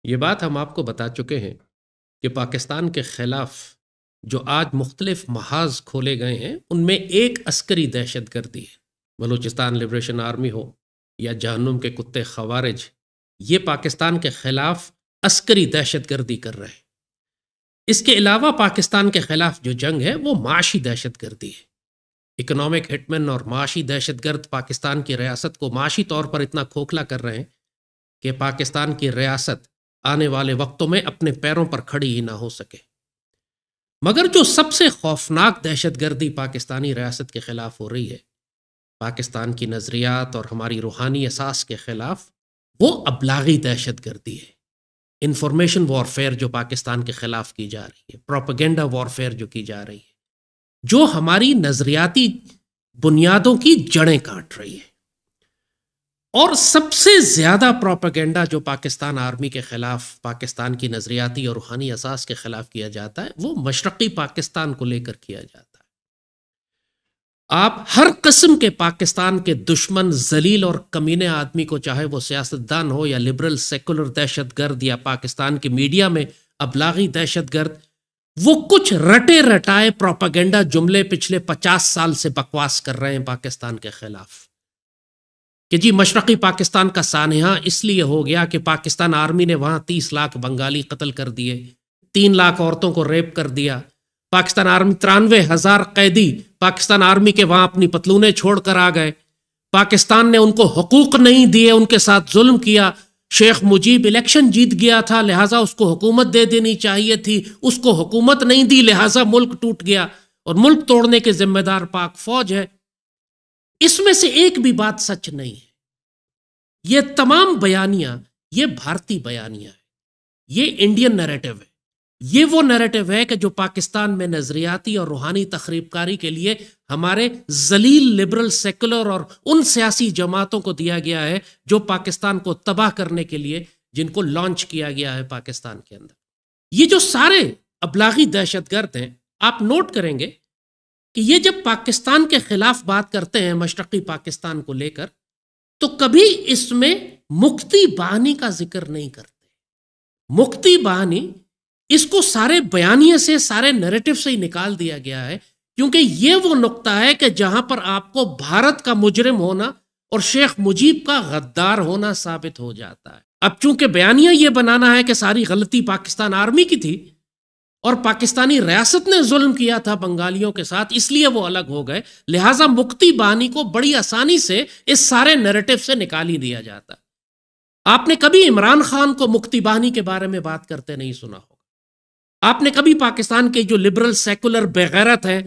یہ بات ہم آپ کو بتا چکے ہیں کہ پاکستان کے خلاف جو آج مختلف محاذ کھولے گئے ہیں ان میں ایک عسکری دہشت گردی ہے۔ بلوچستان لبریشن آرمی ہو یا جہنم کے کتے خوارج، یہ پاکستان کے خلاف عسکری دہشت گردی کر رہے ہیں۔ اس کے علاوہ پاکستان کے خلاف جو جنگ ہے وہ معاشی دہشت گردی ہے۔ اکنامک ہٹمن اور معاشی دہشت گرد پاکستان کی ریاست کو معاشی طور پر اتنا کھوکھلا کر رہے ہیں کہ پاکستان کی ریاست آنے والے وقتوں میں اپنے پیروں پر کھڑی ہی نہ ہو سکے۔ مگر جو سب سے خوفناک دہشت گردی پاکستانی ریاست کے خلاف ہو رہی ہے، پاکستان کی نظریات اور ہماری روحانی اساس کے خلاف، وہ ابلاغی دہشت گردی ہے۔ انفارمیشن وارفیئر جو پاکستان کے خلاف کی جا رہی ہے، پروپیگنڈا وارفیئر جو کی جا رہی ہے، جو ہماری نظریاتی بنیادوں کی جڑیں کاٹ رہی ہے۔ اور سب سے زیادہ پروپیگنڈا جو پاکستان آرمی کے خلاف، پاکستان کی نظریاتی اور روحانی اساس کے خلاف کیا جاتا ہے، وہ مشرقی پاکستان کو لے کر کیا جاتا ہے۔ آپ ہر قسم کے پاکستان کے دشمن، ذلیل اور کمینے آدمی کو، چاہے وہ سیاستدان ہو یا لبرل سیکولر دہشت گرد یا پاکستان کے میڈیا میں ابلاغی دہشت گرد، وہ کچھ رٹے رٹائے پروپیگنڈا جملے پچھلے 50 سال سے بکواس کر رہے ہیں پاکستان کے خلاف کہ جی مشرقی پاکستان کا سانحہ اس لیے ہو گیا کہ پاکستان آرمی نے وہاں 30 لاکھ بنگالی قتل کر دیے، 3 لاکھ عورتوں کو ریپ کر دیا، پاکستان آرمی 93,000 قیدی پاکستان آرمی کے وہاں اپنی پتلونیں چھوڑ کر آ گئے، پاکستان نے ان کو حقوق نہیں دیے، ان کے ساتھ ظلم کیا، شیخ مجیب الیکشن جیت گیا تھا لہٰذا اس کو حکومت دے دینی چاہیے تھی، اس کو حکومت نہیں دی لہٰذا ملک ٹوٹ گیا، اور ملک توڑنے کے ذمہ دار پاک فوج ہے۔ اس میں سے ایک بھی بات سچ نہیں ہے۔ یہ تمام بیانیاں، یہ بھارتی بیانیاں ہیں، یہ انڈین نیریٹو ہے۔ یہ وہ نیریٹو ہے کہ جو پاکستان میں نظریاتی اور روحانی تخریب کاری کے لیے ہمارے ذلیل لبرل سیکولر اور ان سیاسی جماعتوں کو دیا گیا ہے جو پاکستان کو تباہ کرنے کے لیے جن کو لانچ کیا گیا ہے پاکستان کے اندر۔ یہ جو سارے ابلاغی دہشت گرد ہیں، آپ نوٹ کریں گے کہ یہ جب پاکستان کے خلاف بات کرتے ہیں مشرقی پاکستان کو لے کر، تو کبھی اس میں مفتی بہانی کا ذکر نہیں کرتے۔ مفتی بہانی، اس کو سارے بیانیے سے، سارے نیریٹو سے ہی نکال دیا گیا ہے، کیونکہ یہ وہ نقطہ ہے کہ جہاں پر آپ کو بھارت کا مجرم ہونا اور شیخ مجیب کا غدار ہونا ثابت ہو جاتا ہے۔ اب چونکہ بیانیہ یہ بنانا ہے کہ ساری غلطی پاکستان آرمی کی تھی اور پاکستانی ریاست نے ظلم کیا تھا بنگالیوں کے ساتھ، اس لیے وہ الگ ہو گئے، لہٰذا مفتی بہانی کو بڑی آسانی سے اس سارے نیریٹو سے نکال ہی دیا جاتا ہے۔ آپ نے کبھی عمران خان کو مفتی بہانی کے بارے میں بات کرتے نہیں سنا ہوگا۔ آپ نے کبھی پاکستان کے جو لبرل سیکولر بغیرت ہیں،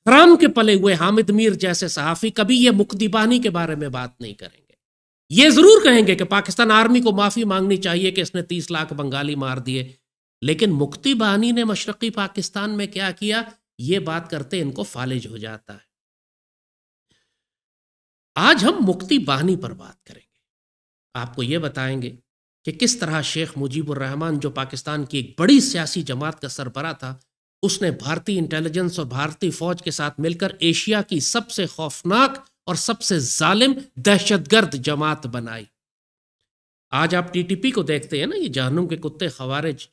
حرام کے پلے ہوئے حامد میر جیسے صحافی، کبھی یہ مفتی بہانی کے بارے میں بات نہیں کریں گے۔ یہ ضرور کہیں گے کہ پاکستان آرمی کو معافی مانگنی چاہیے کہ اس نے 30 لاکھ بنگالی مار دیے، لیکن مفتی بہانی نے مشرقی پاکستان میں کیا کیا، یہ بات کرتے ان کو فالج ہو جاتا ہے۔ آج ہم مفتی بہانی پر بات کریں گے، آپ کو یہ بتائیں گے کہ کس طرح شیخ مجیب الرحمن، جو پاکستان کی ایک بڑی سیاسی جماعت کا سربراہ تھا، اس نے بھارتی انٹیلیجنس اور بھارتی فوج کے ساتھ مل کر ایشیا کی سب سے خوفناک اور سب سے ظالم دہشت گرد جماعت بنائی۔ آج آپ ٹی ٹی پی کو دیکھتے ہیں نا، یہ جہنم کے کتے خوارج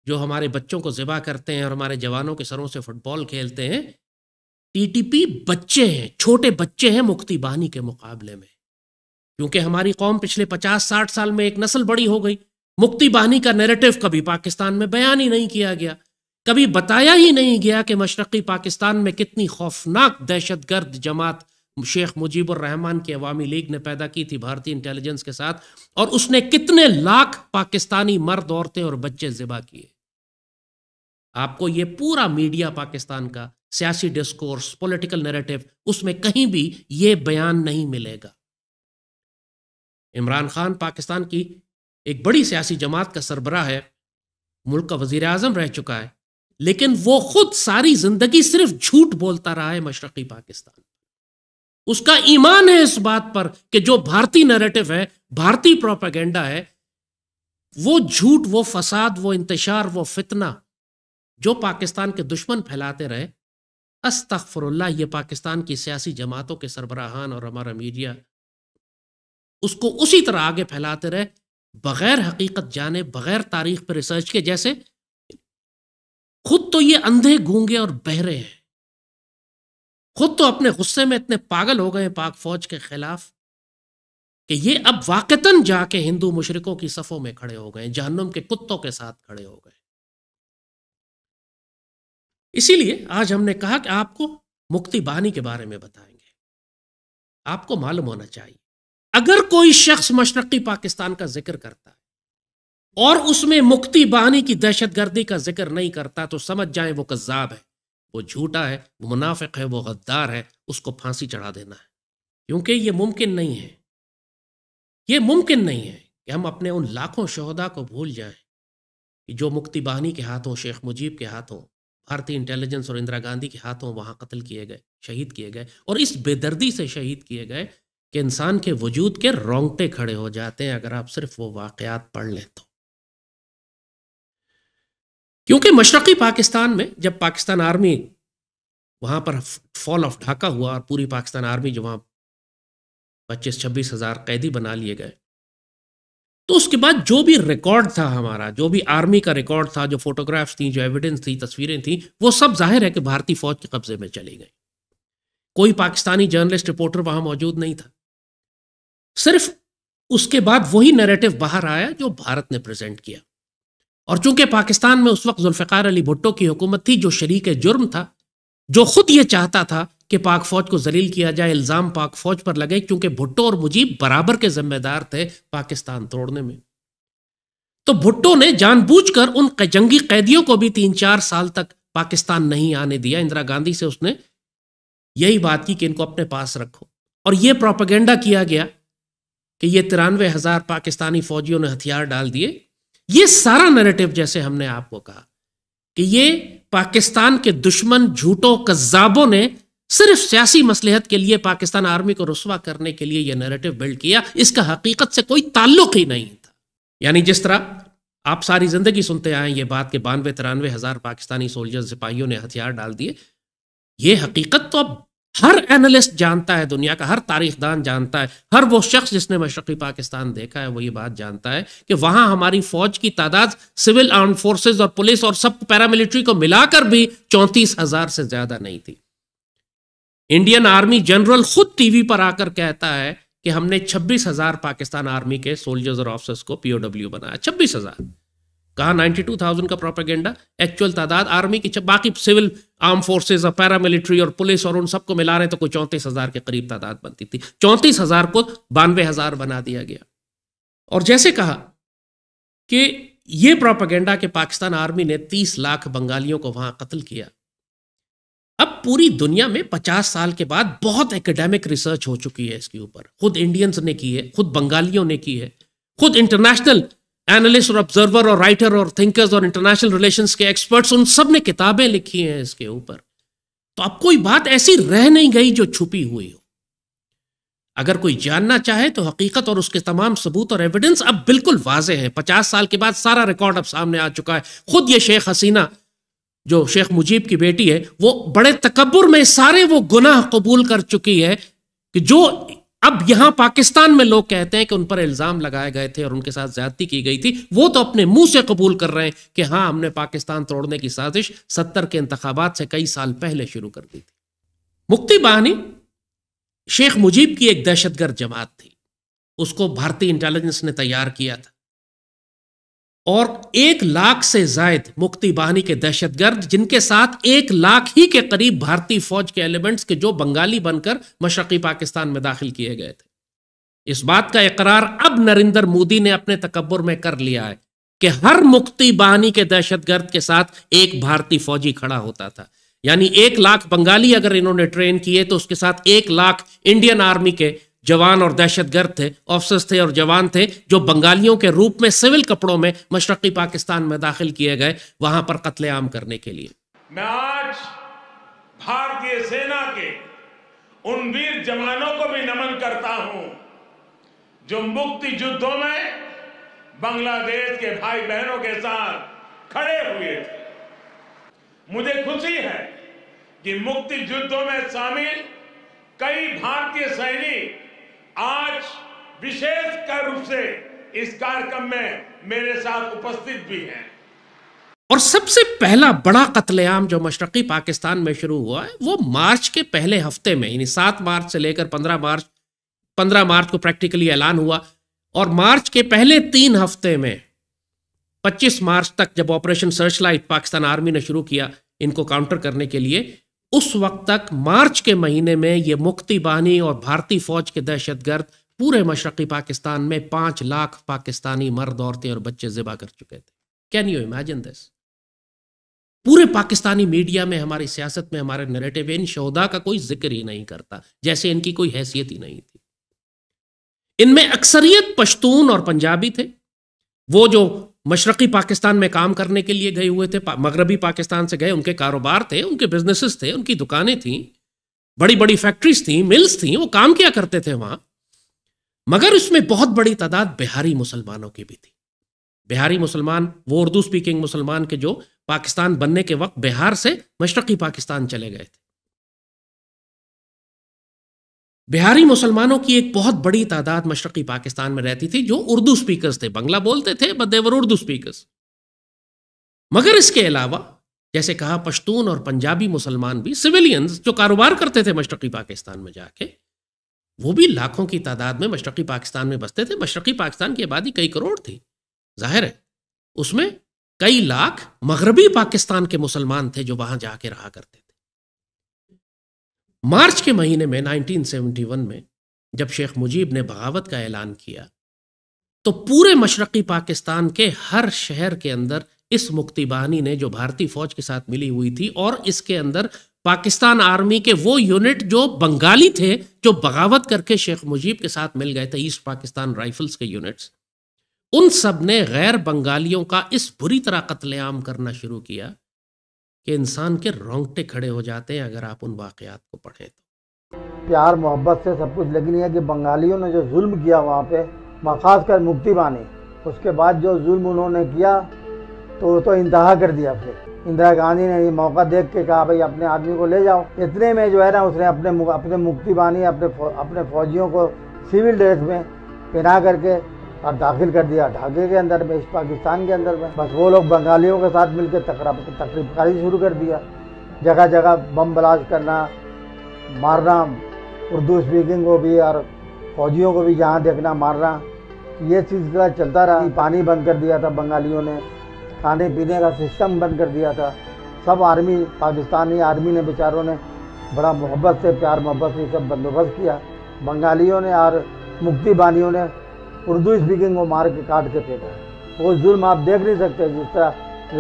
جو ہمارے بچوں کو ذبح کرتے ہیں اور ہمارے جوانوں کے سروں سے فٹ بال کھیلتے ہیں، ٹی ٹی پی بچے ہیں، چھوٹے بچے ہیں مفتی بہانی کے مقابلے میں، کیونکہ ہماری قوم پچھلے 50-60 سال میں ایک نسل بڑی ہو گئی۔ مفتی بہانی کا نیریٹو کبھی پاکستان میں بیان ہی نہیں کیا گیا، کبھی بتایا ہی نہیں گیا کہ مشرقی پاکستان میں کتنی خوفناک دہشت گرد جماعت شیخ مجیب الرحمان کی عوامی لیگ نے پیدا کی تھی بھارتی انٹیلیجنس کے ساتھ، اور اس نے کتنے لاکھ پاکستانی مرد، عورتیں اور بچے ذبح کیے۔ آپ کو یہ پورا میڈیا پاکستان کا سیاسی ڈسکورس، پولیٹیکل نیریٹو، اس میں کہیں بھی یہ بیان نہیں ملے گا۔ عمران خان پاکستان کی ایک بڑی سیاسی جماعت کا سربراہ ہے، ملک کا وزیر اعظم رہ چکا ہے، لیکن وہ خود ساری زندگی صرف جھوٹ بولتا رہا ہے مشرقی پاکستان۔ اس کا ایمان ہے اس بات پر کہ جو بھارتی نیریٹو ہے، بھارتی پروپیگنڈا ہے، وہ جھوٹ، وہ فساد، وہ انتشار، وہ فتنہ جو پاکستان کے دشمن پھیلاتے رہے، استغفر اللہ، یہ پاکستان کی سیاسی جماعتوں کے سربراہان اور ہمارا میڈیا اس کو اسی طرح آگے پھیلاتے رہے، بغیر حقیقت جانے، بغیر تاریخ پر ریسرچ کے، جیسے خود تو یہ اندھے گونگے اور بہرے ہیں، خود تو اپنے غصے میں اتنے پاگل ہو گئے پاک فوج کے خلاف کہ یہ اب واقعتاً جا کے ہندو مشرکوں کی صفوں میں کھڑے ہو گئے، جہنم کے کتوں کے ساتھ کھڑے ہو گئے۔ اسی لیے آج ہم نے کہا کہ آپ کو مکتی بانی کے بارے میں بتائیں گے۔ آپ کو معلوم ہونا چاہیے، اگر کوئی شخص مشرقی پاکستان کا ذکر کرتا ہے اور اس میں مکتی بانی کی دہشت گردی کا ذکر نہیں کرتا تو سمجھ جائیں وہ کذاب ہے، وہ جھوٹا ہے، وہ منافق ہے، وہ غدار ہے، اس کو پھانسی چڑھا دینا ہے۔ کیونکہ یہ ممکن نہیں ہے، یہ ممکن نہیں ہے کہ ہم اپنے ان لاکھوں شہداء کو بھول جائیں کہ جو مکتی بانی کے ہاتھوں، شیخ مجیب کے ہاتھوں، بھارتی انٹیلیجنس اور اندرا گاندھی کے ہاتھوں وہاں قتل کیے گئے، شہید کیے گئے، اور اس بے دردی سے شہید کیے گئے کہ انسان کے وجود کے رونگٹے کھڑے ہو جاتے ہیں اگر آپ صرف وہ واقعات پڑھ لیں تو۔ کیونکہ مشرقی پاکستان میں جب پاکستان آرمی وہاں پر فال آف ڈھاکہ ہوا اور پوری پاکستان آرمی جو وہاں 25-26 ہزار قیدی بنا لیے گئے، تو اس کے بعد جو بھی ریکارڈ تھا ہمارا، جو بھی آرمی کا ریکارڈ تھا، جو فوٹوگرافز تھیں، جو ایویڈنس تھی، تصویریں تھیں، وہ سب ظاہر ہے کہ بھارتی فوج کے قبضے میں چلی گئی۔ کوئی پاکستانی جرنلسٹ رپورٹر وہاں موجود نہیں تھا، صرف اس کے بعد وہی نیریٹو باہر آیا جو بھارت نے پریزنٹ کیا۔ اور چونکہ پاکستان میں اس وقت ذوالفقار علی بھٹو کی حکومت تھی جو شریک جرم تھا، جو خود یہ چاہتا تھا کہ پاک فوج کو ذلیل کیا جائے، الزام پاک فوج پر لگے، کیونکہ بھٹو اور مجیب برابر کے ذمہ دار تھے پاکستان توڑنے میں، تو بھٹو نے جان بوجھ کر ان جنگی قیدیوں کو بھی 3-4 سال تک پاکستان نہیں آنے دیا۔ اندرا گاندھی سے اس نے یہی بات کی کہ ان کو اپنے پاس رکھو، اور یہ پروپیگنڈا کیا گیا کہ یہ 93,000 پاکستانی فوجیوں نے ہتھیار ڈال دیے۔ یہ سارا نیریٹو، جیسے ہم نے آپ کو کہا کہ یہ پاکستان کے دشمن جھوٹوں کذابوں نے صرف سیاسی مصلحت کے لیے پاکستان آرمی کو رسوا کرنے کے لیے یہ نیریٹو بلڈ کیا، اس کا حقیقت سے کوئی تعلق ہی نہیں تھا۔ یعنی جس طرح آپ ساری زندگی سنتے آئے یہ بات کہ 92-93 ہزار پاکستانی سولجر سپاہیوں نے ہتھیار ڈال دیے، یہ حقیقت تو اب ہر اینالسٹ جانتا ہے، دنیا کا ہر تاریخ دان جانتا ہے، ہر وہ شخص جس نے مشرقی پاکستان دیکھا ہے وہ یہ بات جانتا ہے کہ وہاں ہماری فوج کی تعداد سول آرم فورسز اور پولیس اور سب پیراملٹری کو ملا کر بھی 34,000 سے زیادہ نہیں تھی۔ انڈین آرمی جنرل خود ٹی وی پر آ کر کہتا ہے کہ ہم نے 26,000 پاکستان آرمی کے سولجرز اور آفیسرز کو پی او ڈبلیو بنایا۔ 26,000 کہا، 92,000 کا پروپیگنڈا، ایکچوئل تعداد آرمی کی، باقی سول آرم فورسز اور پیراملٹری اور پولیس اور ان سب کو ملا رہے تو کوئی 34,000 کے قریب تعداد بنتی تھی۔ 34,000 کو 92,000 بنا دیا گیا۔ اور جیسے کہا کہ یہ پروپیگنڈا کہ پاکستان آرمی نے 30 لاکھ بنگالیوں کو وہاں قتل کیا، اب پوری دنیا میں 50 سال کے بعد بہت ایکڈیمک ریسرچ ہو چکی ہے اس کے اوپر، خود انڈینز نے کی ہے، خود بنگالیوں نے کی ہے، خود انٹرنیشنل اینالسٹ اور آبزرور اور رائٹر اور تھنکرز اور انٹرنیشنل ریلیشنز کے ایکسپرٹس، ان سب نے کتابیں لکھی ہیں اس کے اوپر۔ تو اب کوئی بات ایسی رہ نہیں گئی جو چھپی ہوئی ہو۔ اگر کوئی جاننا چاہے تو حقیقت اور اس کے تمام ثبوت اور ایویڈنس اب بالکل واضح ہیں۔ 50 سال کے بعد سارا ریکارڈ اب سامنے آ چکا ہے۔ خود یہ شیخ حسینہ جو شیخ مجیب کی بیٹی ہے، وہ بڑے تکبر میں سارے وہ گناہ قبول کر چکی ہے کہ جو اب یہاں پاکستان میں لوگ کہتے ہیں کہ ان پر الزام لگائے گئے تھے اور ان کے ساتھ زیادتی کی گئی تھی، وہ تو اپنے منہ سے قبول کر رہے ہیں کہ ہاں، ہم نے پاکستان توڑنے کی سازش 70 کے انتخابات سے کئی سال پہلے شروع کر دی تھی۔ مکتی بانی شیخ مجیب کی ایک دہشت گرد جماعت تھی، اس کو بھارتی انٹیلیجنس نے تیار کیا تھا۔ اور 1,00,000 سے زائد مکتی باہنی کے دہشت گرد، جن کے ساتھ 1,00,000 ہی کے قریب بھارتی فوج کے ایلیمنٹس کے جو بنگالی بن کر مشرقی پاکستان میں داخل کیے گئے تھے۔ اس بات کا اقرار اب نریندر مودی نے اپنے تکبر میں کر لیا ہے کہ ہر مکتی باہنی کے دہشت گرد کے ساتھ ایک بھارتی فوجی کھڑا ہوتا تھا، یعنی 1,00,000 بنگالی اگر انہوں نے ٹرین کیے تو اس کے ساتھ 1,00,000 انڈین آرمی کے جوان اور دہشت گرد تھے، آفسرز تھے اور جوان تھے، جو بنگالیوں کے روپ میں سول کپڑوں میں مشرقی پاکستان میں داخل کیے گئے وہاں پر قتل عام کرنے کے لیے۔ میں آج بھارتی سینا کے ان ویر جوانوں کو بھی نمن کرتا ہوں جو مکتی جدوں میں بنگلہ دیش کے بھائی بہنوں کے ساتھ کھڑے ہوئے تھے۔ مجھے خوشی ہے کہ مکتی جدوں میں شامل کئی بھارتی سینک آج وشیش روپ سے اس کارکرم میں میرے ساتھ اپستھت بھی ہیں۔ اور سب سے پہلا بڑا قتل عام جو مشرقی پاکستان میں شروع ہوا ہے وہ مارچ کے پہلے ہفتے میں، یعنی 7 مارچ سے لے کر 15 مارچ کو پریکٹیکلی اعلان ہوا، اور مارچ کے پہلے 3 ہفتے میں 25 مارچ تک جب operation search light Pakistan army نے شروع کیا ان کو کاؤنٹر کرنے کے لیے، اس وقت تک مارچ کے مہینے میں یہ مکتی باہنی اور بھارتی فوج کے دہشت گرد پورے مشرقی پاکستان میں 5,00,000 پاکستانی مرد، عورتیں اور بچے ذبح کر چکے تھے۔ Can you imagine this? پورے پاکستانی میڈیا میں، ہماری سیاست میں، ہمارے نیریٹو ان شہداء کا کوئی ذکر ہی نہیں کرتا، جیسے ان کی کوئی حیثیت ہی نہیں تھی۔ ان میں اکثریت پشتون اور پنجابی تھے، وہ جو مشرقی پاکستان میں کام کرنے کے لیے گئے ہوئے تھے، مغربی پاکستان سے گئے، ان کے کاروبار تھے، ان کے بزنسز تھے، ان کی دکانیں تھیں، بڑی بڑی فیکٹریز تھیں، ملز تھیں، وہ کام کیا کرتے تھے وہاں۔ مگر اس میں بہت بڑی تعداد بہاری مسلمانوں کی بھی تھی۔ بہاری مسلمان وہ اردو سپیکنگ مسلمان کے جو پاکستان بننے کے وقت بہار سے مشرقی پاکستان چلے گئے تھے۔ بہاری مسلمانوں کی ایک بہت بڑی تعداد مشرقی پاکستان میں رہتی تھی جو اردو سپیکرز تھے، بنگلہ بولتے تھے but they were Urdu speakers. مگر اس کے علاوہ جیسے کہا پشتون اور پنجابی مسلمان بھی، سویلینز جو کاروبار کرتے تھے مشرقی پاکستان میں جا کے، وہ بھی لاکھوں کی تعداد میں مشرقی پاکستان میں بستے تھے۔ مشرقی پاکستان کی آبادی کئی کروڑ تھی، ظاہر ہے اس میں کئی لاکھ مغربی پاکستان کے مسلمان تھے جو وہاں جا کے رہا کرتے تھے۔ مارچ کے مہینے میں 1971 میں جب شیخ مجیب نے بغاوت کا اعلان کیا تو پورے مشرقی پاکستان کے ہر شہر کے اندر اس مکتی باہنی نے جو بھارتی فوج کے ساتھ ملی ہوئی تھی، اور اس کے اندر پاکستان آرمی کے وہ یونٹ جو بنگالی تھے جو بغاوت کر کے شیخ مجیب کے ساتھ مل گئے تھے، ایسٹ پاکستان رائفلز کے یونٹس، ان سب نے غیر بنگالیوں کا اس بری طرح قتل عام کرنا شروع کیا کہ انسان کے رونگٹے کھڑے ہو جاتے ہیں اگر آپ ان واقعات کو پڑھیں تو۔ پیار محبت سے سب کچھ، لیکن یہ کہ بنگالیوں نے جو ظلم کیا وہاں پہ، خاص کر مکتی باہنی، اس کے بعد جو ظلم انہوں نے کیا تو وہ تو انتہا کر دیا۔ پھر اندرا گاندھی نے یہ موقع دیکھ کے کہا بھائی اپنے آدمی کو لے جاؤ۔ اتنے میں جو ہے نا اس نے اپنے مکتی باہنی اپنے فوجیوں کو سول ڈریس میں پہنا کر کے اور داخل کر دیا ڈھاکے کے اندر میں، اس پاکستان کے اندر میں۔ بس وہ لوگ بنگالیوں کے ساتھ مل کے تقریب کاری شروع کر دیا، جگہ جگہ بم بلاسٹ کرنا، مارنا، اردو سپیکنگ کو بھی اور فوجیوں کو بھی جہاں دیکھنا مارنا۔ یہ سلسلہ چلتا رہا۔ پانی بند کر دیا تھا بنگالیوں نے، کھانے پینے کا سسٹم بند کر دیا تھا۔ سب آرمی، پاکستانی آرمی نے بیچاروں نے بڑا محبت سے، پیار محبت سے سب بندوبست کیا۔ بنگالیوں نے اور مکتی باہنیوں نے اردو سپیکنگ کو مار کے کاٹ کے پھینکا۔ وہ ظلم آپ دیکھ نہیں سکتے، جس طرح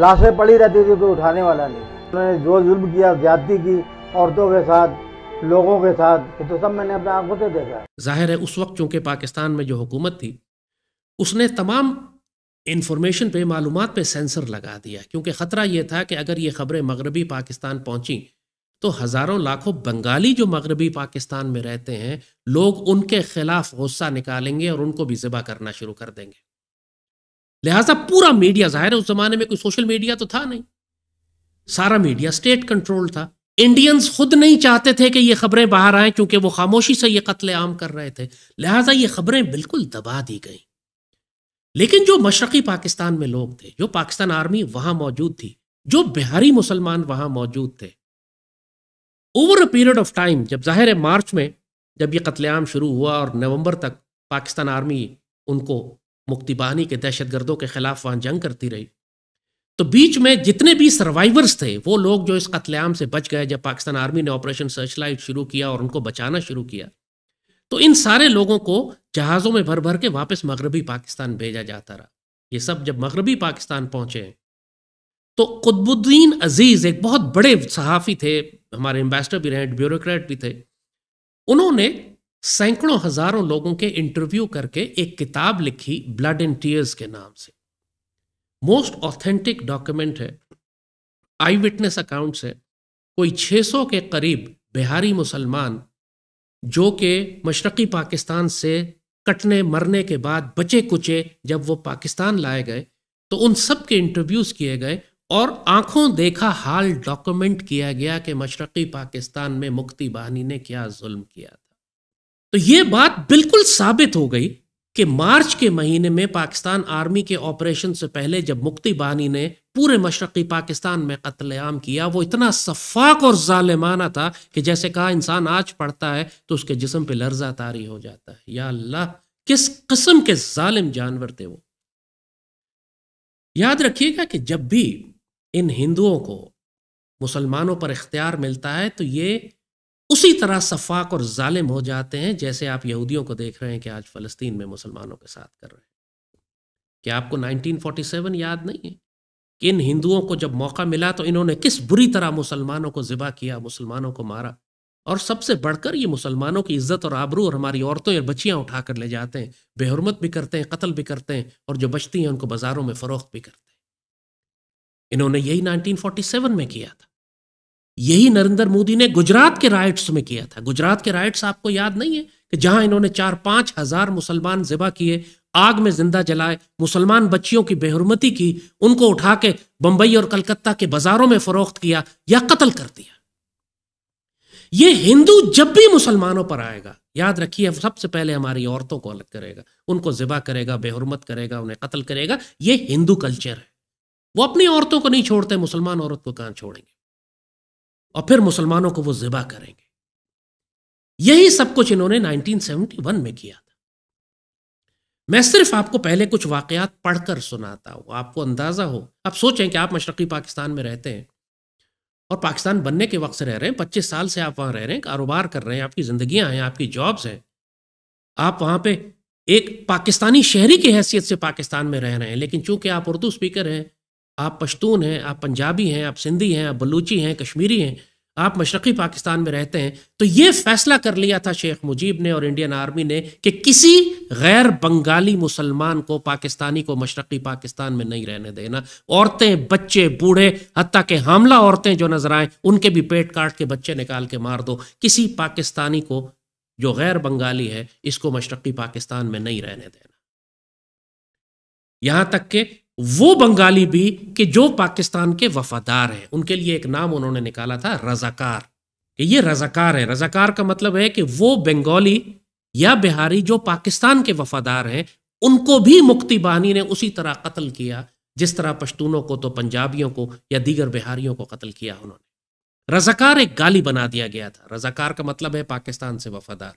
لاشیں پڑی رہتی تھی کوئی اٹھانے والا نہیں۔ انہوں نے جو ظلم کیا، زیادتی کی عورتوں کے ساتھ، لوگوں کے ساتھ، یہ تو سب میں نے اپنے آنکھوں سے دیکھا ہے۔ ظاہر ہے اس وقت چونکہ پاکستان میں جو حکومت تھی اس نے تمام انفارمیشن پہ، معلومات پہ سینسر لگا دیا، کیونکہ خطرہ یہ تھا کہ اگر یہ خبریں مغربی پاکستان پہنچیں تو ہزاروں لاکھوں بنگالی جو مغربی پاکستان میں رہتے ہیں لوگ ان کے خلاف غصہ نکالیں گے اور ان کو بھی ذبح کرنا شروع کر دیں گے۔ لہٰذا پورا میڈیا، ظاہر ہے اس زمانے میں کوئی سوشل میڈیا تو تھا نہیں، سارا میڈیا اسٹیٹ کنٹرول تھا۔ انڈینز خود نہیں چاہتے تھے کہ یہ خبریں باہر آئیں کیونکہ وہ خاموشی سے یہ قتل عام کر رہے تھے، لہٰذا یہ خبریں بالکل دبا دی گئیں۔ لیکن جو مشرقی پاکستان میں لوگ تھے، جو پاکستان آرمی وہاں موجود تھی، جو بہاری مسلمان وہاں موجود تھے، over a period of time, جب ظاہر ہے مارچ میں جب یہ قتل عام شروع ہوا اور نومبر تک پاکستان آرمی ان کو مکتی باہنی کے دہشت گردوں کے خلاف وہاں جنگ کرتی رہی. تو بیچ میں جتنے بھی سروائیورز تھے، وہ لوگ جو اس قتل عام سے بچ گئے جب پاکستان آرمی نے آپریشن سرچ لائٹ شروع کیا اور ان کو بچانا شروع کیا، تو ان سارے لوگوں کو جہازوں میں بھر بھر کے واپس مغربی پاکستان بھیجا جاتا رہا. یہ سب جب مغربی پاکستان پہنچے تو قطب الدین عزیز ایک بہت بڑے صحافی تھے، ہمارے ایمبیسڈر بھی رہے، بیوروکریٹ بھی تھے. انہوں نے سینکڑوں ہزاروں لوگوں کے انٹرویو کر کے ایک کتاب لکھی بلڈ اینڈ ٹیئرز کے نام سے. موسٹ آتھینٹک ڈاکیومنٹ ہے، آئی وٹنس اکاؤنٹس ہے. کوئی 600 کے قریب بہاری مسلمان جو کہ مشرقی پاکستان سے کٹنے مرنے کے بعد بچے کچے جب وہ پاکستان لائے گئے تو ان سب کے انٹرویوز کیے گئے اور آنکھوں دیکھا حال ڈاکومنٹ کیا گیا کہ مشرقی پاکستان میں مکتی باہنی نے کیا ظلم کیا تھا. تو یہ بات بالکل ثابت ہو گئی کہ مارچ کے مہینے میں پاکستان آرمی کے آپریشن سے پہلے جب مکتی باہنی نے پورے مشرقی پاکستان میں قتل عام کیا، وہ اتنا سفاک اور ظالمانہ تھا کہ جیسے کہا انسان آج پڑھتا ہے تو اس کے جسم پہ لرزہ طاری ہو جاتا ہے. یا اللہ، کس قسم کے ظالم جانور تھے وہ. یاد رکھیے گا کہ جب بھی ان ہندوؤں کو مسلمانوں پر اختیار ملتا ہے تو یہ اسی طرح سفاک اور ظالم ہو جاتے ہیں جیسے آپ یہودیوں کو دیکھ رہے ہیں کہ آج فلسطین میں مسلمانوں کے ساتھ کر رہے ہیں. کیا آپ کو 1947 یاد نہیں ہے کہ ان ہندوؤں کو جب موقع ملا تو انہوں نے کس بری طرح مسلمانوں کو ذبح کیا، مسلمانوں کو مارا، اور سب سے بڑھ کر یہ مسلمانوں کی عزت اور آبرو اور ہماری عورتوں اور بچیاں اٹھا کر لے جاتے ہیں، بے حرمت بھی کرتے ہیں، قتل بھی کرتے ہیں، اور جو بچتی ہیں ان کو بازاروں میں فروخت بھی کرتے ہیں. انہوں نے یہی 1947 میں کیا تھا. یہی نریندر مودی نے گجرات کے رائٹس میں کیا تھا. گجرات کے رائٹس آپ کو یاد نہیں ہے کہ جہاں انہوں نے 4-5 ہزار مسلمان ذبح کیے، آگ میں زندہ جلائے، مسلمان بچیوں کی بے حرمتی کی، ان کو اٹھا کے بمبئی اور کلکتہ کے بازاروں میں فروخت کیا یا قتل کر دیا. یہ ہندو جب بھی مسلمانوں پر آئے گا، یاد رکھیے، سب سے پہلے ہماری عورتوں کو الگ کرے گا، ان کو ذبح کرے گا، بے حرمت کرے گا، انہیں قتل کرے گا. یہ ہندو کلچر ہے. وہ اپنی عورتوں کو نہیں چھوڑتے، مسلمان عورت کو کہاں چھوڑیں گے؟ اور پھر مسلمانوں کو وہ ذبح کریں گے. یہی سب کچھ انہوں نے 1971 میں کیا تھا. میں صرف آپ کو پہلے کچھ واقعات پڑھ کر سناتا ہوں، آپ کو اندازہ ہو. آپ سوچیں کہ آپ مشرقی پاکستان میں رہتے ہیں اور پاکستان بننے کے وقت سے رہ رہے ہیں، 25 سال سے آپ وہاں رہ رہے ہیں، کاروبار کر رہے ہیں، آپ کی زندگیاں ہیں، آپ کی جابز ہیں، آپ وہاں پہ ایک پاکستانی شہری کی حیثیت سے پاکستان میں رہ رہے ہیں. لیکن چونکہ آپ اردو اسپیکر ہیں، آپ پشتون ہیں، آپ پنجابی ہیں، آپ سندھی ہیں، آپ بلوچی ہیں، کشمیری ہیں، آپ مشرقی پاکستان میں رہتے ہیں، تو یہ فیصلہ کر لیا تھا شیخ مجیب نے اور انڈین آرمی نے کہ کسی غیر بنگالی مسلمان کو، پاکستانی کو مشرقی پاکستان میں نہیں رہنے دینا. عورتیں، بچے، بوڑھے، حتیٰ کہ حاملہ عورتیں جو نظر آئیں ان کے بھی پیٹ کاٹ کے بچے نکال کے مار دو. کسی پاکستانی کو جو غیر بنگالی ہے اس کو مشرقی پاکستان میں نہیں رہنے دینا. یہاں تک کہ وہ بنگالی بھی کہ جو پاکستان کے وفادار ہیں، ان کے لیے ایک نام انہوں نے نکالا تھا رضاکار، کہ یہ رضاکار ہے. رضاکار کا مطلب ہے کہ وہ بنگالی یا بہاری جو پاکستان کے وفادار ہیں ان کو بھی مکتی باہنی نے اسی طرح قتل کیا جس طرح پشتونوں کو تو پنجابیوں کو یا دیگر بہاریوں کو قتل کیا انہوں نے. رضاکار ایک گالی بنا دیا گیا تھا. رضاکار کا مطلب ہے پاکستان سے وفادار.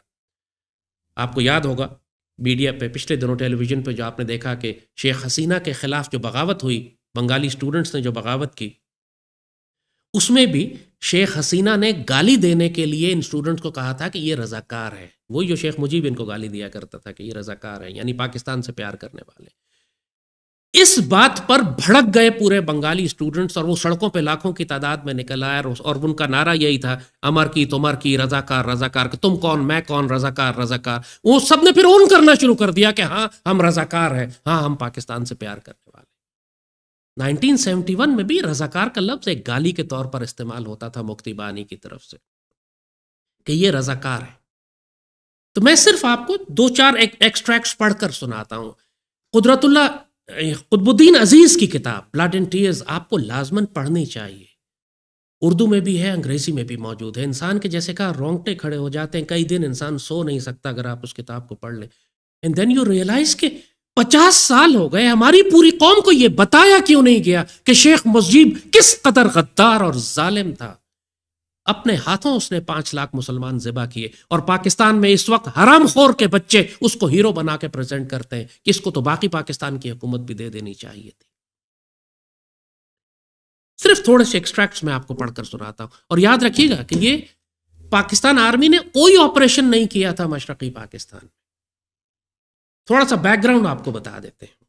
آپ کو یاد ہوگا میڈیا پہ پچھلے دنوں ٹیلی ویژن پہ جو آپ نے دیکھا کہ شیخ حسینہ کے خلاف جو بغاوت ہوئی، بنگالی سٹوڈنٹس نے جو بغاوت کی، اس میں بھی شیخ حسینہ نے گالی دینے کے لیے ان سٹوڈنٹس کو کہا تھا کہ یہ رضاکار ہے. وہی جو شیخ مجیب ان کو گالی دیا کرتا تھا کہ یہ رضاکار ہے، یعنی پاکستان سے پیار کرنے والے. اس بات پر بھڑک گئے پورے بنگالی سٹوڈنٹس اور وہ سڑکوں پہ لاکھوں کی تعداد میں نکل آئے اور ان کا نعرہ یہی تھا، امر کی تمر کی، رضاکار رضاکار، کہ تم کون میں کون، رضاکار رضاکار. وہ سب نے پھر اون کرنا شروع کر دیا کہ ہاں ہم رضاکار ہیں، ہاں ہم پاکستان سے پیار کرنے والے. 1971 میں بھی رضاکار کا لفظ ایک گالی کے طور پر استعمال ہوتا تھا مکتی باہنی کی طرف سے کہ یہ رضاکار ہے. تو میں صرف آپ کو 2-4 ایکسٹریکٹس پڑھ کر سناتا ہوں. قطب الدین عزیز کی کتاب بلڈ اینڈ ٹیئرز آپ کو لازماً پڑھنی چاہیے. اردو میں بھی ہے، انگریزی میں بھی موجود ہے. انسان کے جیسے کہا رونگٹے کھڑے ہو جاتے ہیں، کئی دن انسان سو نہیں سکتا اگر آپ اس کتاب کو پڑھ لیں. اینڈ دین یو ریئلائز کہ 50 سال ہو گئے، ہماری پوری قوم کو یہ بتایا کیوں نہیں گیا کہ شیخ مجیب کس قدر غدار اور ظالم تھا. اپنے ہاتھوں اس نے 5 لاکھ مسلمان ذبح کیے، اور پاکستان میں اس وقت حرام خور کے بچے اس کو ہیرو بنا کے پریزنٹ کرتے ہیں کہ اس کو تو باقی پاکستان کی حکومت بھی دے دینی چاہیے تھی۔ صرف تھوڑے سے ایکسٹریکٹس میں آپ کو پڑھ کر سناتا ہوں، اور یاد رکھیے گا کہ یہ پاکستان آرمی نے کوئی آپریشن نہیں کیا تھا مشرقی پاکستان میں۔ تھوڑا سا بیک گراؤنڈ آپ کو بتا دیتے ہیں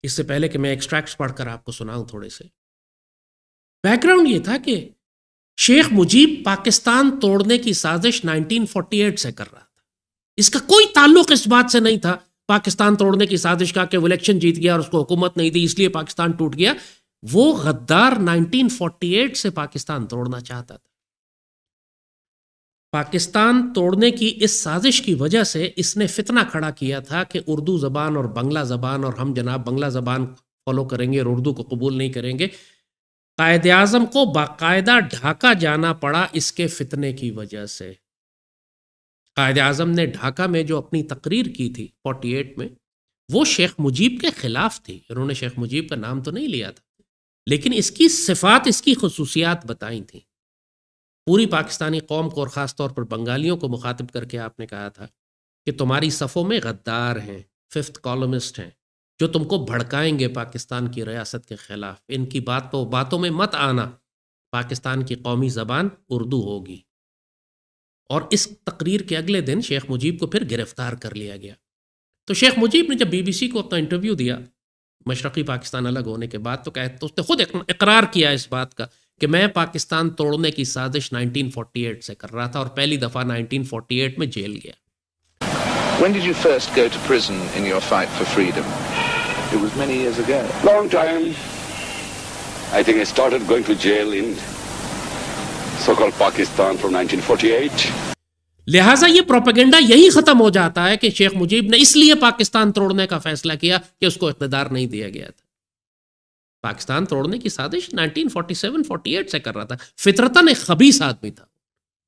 اس سے پہلے کہ میں ایکسٹریکٹس پڑھ کر آپ کو سناؤں۔ تھوڑے سے بیک گراؤنڈ یہ تھا کہ شیخ مجیب پاکستان توڑنے کی سازش 1948 سے کر رہا تھا۔ اس کا کوئی تعلق اس بات سے نہیں تھا پاکستان توڑنے کی سازش کا کہ وہ الیکشن جیت گیا اور اس کو حکومت نہیں دی اس لیے پاکستان ٹوٹ گیا۔ وہ غدار 1948 سے پاکستان توڑنا چاہتا تھا۔ پاکستان توڑنے کی اس سازش کی وجہ سے اس نے فتنہ کھڑا کیا تھا کہ اردو زبان اور بنگلہ زبان، اور ہم جناب بنگلہ زبان فالو کریں گے اور اردو کو قبول نہیں کریں گے۔ قائد اعظم کو باقاعدہ ڈھاکہ جانا پڑا اس کے فتنے کی وجہ سے۔ قائد اعظم نے ڈھاکہ میں جو اپنی تقریر کی تھی 48 میں، وہ شیخ مجیب کے خلاف تھی۔ انہوں نے شیخ مجیب کا نام تو نہیں لیا تھا، لیکن اس کی صفات، اس کی خصوصیات بتائی تھیں۔ پوری پاکستانی قوم کو اور خاص طور پر بنگالیوں کو مخاطب کر کے آپ نے کہا تھا کہ تمہاری صفوں میں غدار ہیں، 5th کالمسٹ ہیں، جو تم کو بھڑکائیں گے پاکستان کی ریاست کے خلاف۔ ان کی باتوں میں مت آنا، پاکستان کی قومی زبان اردو ہوگی۔ اور اس تقریر کے اگلے دن شیخ مجیب کو پھر گرفتار کر لیا گیا۔ تو شیخ مجیب نے جب BBC کو اپنا انٹرویو دیا مشرقی پاکستان الگ ہونے کے بعد، تو اس نے خود اقرار کیا اس بات کا کہ میں پاکستان توڑنے کی سازش 1948 سے کر رہا تھا، اور پہلی دفعہ 1948 میں جیل گیا۔ When did you first go to prison in your fight for freedom? It was many years ago. Long time. I think I started going to jail in so-called Pakistan from 1948. لہٰذا یہ propaganda یہی ختم ہو جاتا ہے کہ شیخ مجیب نے اس لیے پاکستان توڑنے کا فیصلہ کیا کہ اس کو اقتدار نہیں دیا گیا تھا۔ پاکستان توڑنے کی سازش 1947-48 سے کر رہا تھا۔ فطرتاً ایک خبیث آدمی تھا،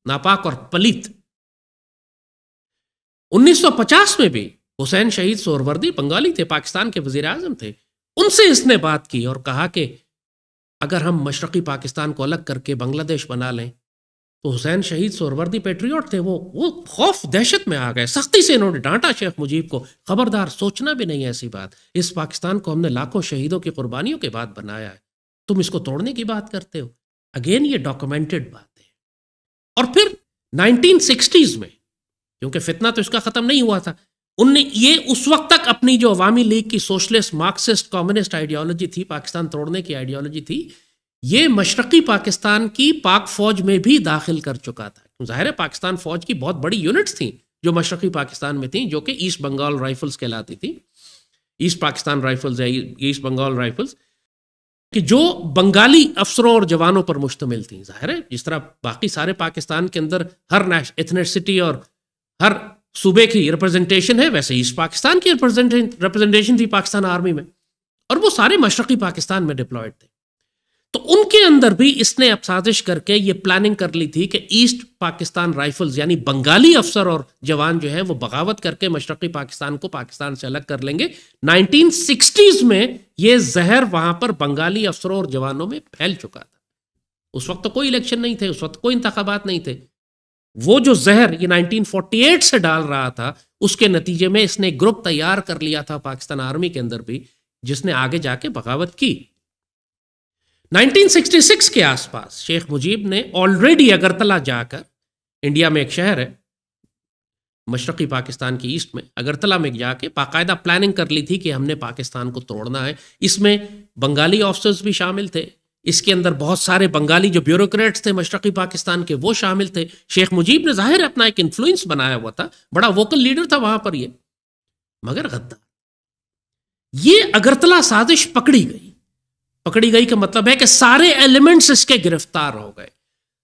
ناپاک اور پلیت۔ 1950 میں بھی حسین شہید سہروردی بنگالی تھے، پاکستان کے وزیر اعظم تھے، ان سے اس نے بات کی اور کہا کہ اگر ہم مشرقی پاکستان کو الگ کر کے بنگلہ دیش بنا لیں تو حسین شہید سہروردی پیٹریوٹ تھے، وہ خوف دہشت میں آ گئے۔ سختی سے انہوں نے ڈانٹا شیخ مجیب کو، خبردار، سوچنا بھی نہیں ایسی بات، اس پاکستان کو ہم نے لاکھوں شہیدوں کی قربانیوں کے بعد بنایا ہے، تم اس کو توڑنے کی بات کرتے ہو۔ اگین یہ ڈاکومنٹڈ بات ہے۔ اور پھر 1960s میں، کیونکہ فتنہ تو اس کا ختم نہیں ہوا تھا، ان نے یہ اس وقت تک اپنی جو عوامی لیگ کی سوشلسٹ مارکسسٹ کمیونسٹ آئیڈیالوجی تھی، پاکستان توڑنے کی آئیڈیالوجی تھی، یہ مشرقی پاکستان کی پاک فوج میں بھی داخل کر چکا تھا۔ ظاہر ہے پاکستان فوج کی بہت بڑی یونٹس تھیں جو مشرقی پاکستان میں تھیں، جو کہ ایسٹ بنگال رائفلز کہلاتی تھی، ایسٹ پاکستان رائفلز ہے، ایسٹ بنگال رائفلز، کہ جو بنگالی افسروں اور جوانوں پر مشتمل تھیں۔ ظاہر ہے جس طرح باقی سارے پاکستان کے اندر ہر ایتھنیسٹی اور ہر صوبے کی ریپرزنٹیشن ہے، ویسے ایسٹ پاکستان کی ریپرزنٹیشن تھی پاکستان آرمی میں، اور وہ سارے مشرقی پاکستان میں ڈپلائڈ تھے۔ تو ان کے اندر بھی اس نے اب سازش کر کے یہ پلاننگ کر لی تھی کہ ایسٹ پاکستان رائفلز یعنی بنگالی افسر اور جوان جو ہیں وہ بغاوت کر کے مشرقی پاکستان کو پاکستان سے الگ کر لیں گے۔ 1960s میں یہ زہر وہاں پر بنگالی افسروں اور جوانوں میں پھیل چکا تھا۔ اس وقت تو کوئی الیکشن نہیں تھے، اس وقت کوئی انتخابات نہیں تھے۔ وہ جو زہر یہ 1948 سے ڈال رہا تھا، اس کے نتیجے میں اس نے گروپ تیار کر لیا تھا پاکستان آرمی کے اندر بھی، جس نے آگے جا کے بغاوت کی۔ 1966 کے آس پاس شیخ مجیب نے آلریڈی اگرتلہ جا کر، انڈیا میں ایک شہر ہے مشرقی پاکستان کی ایسٹ میں، اگرتلہ میں جا کے باقاعدہ پلاننگ کر لی تھی کہ ہم نے پاکستان کو توڑنا ہے۔ اس میں بنگالی آفیسرز بھی شامل تھے، اس کے اندر بہت سارے بنگالی جو بیوروکریٹس تھے مشرقی پاکستان کے وہ شامل تھے۔ شیخ مجیب نے ظاہر اپنا ایک انفلوئنس بنایا ہوا تھا، بڑا ووکل لیڈر تھا وہاں پر یہ، مگر غدار۔ یہ اگرتلہ سازش پکڑی گئی کا مطلب ہے کہ سارے ایلیمنٹس اس کے گرفتار ہو گئے،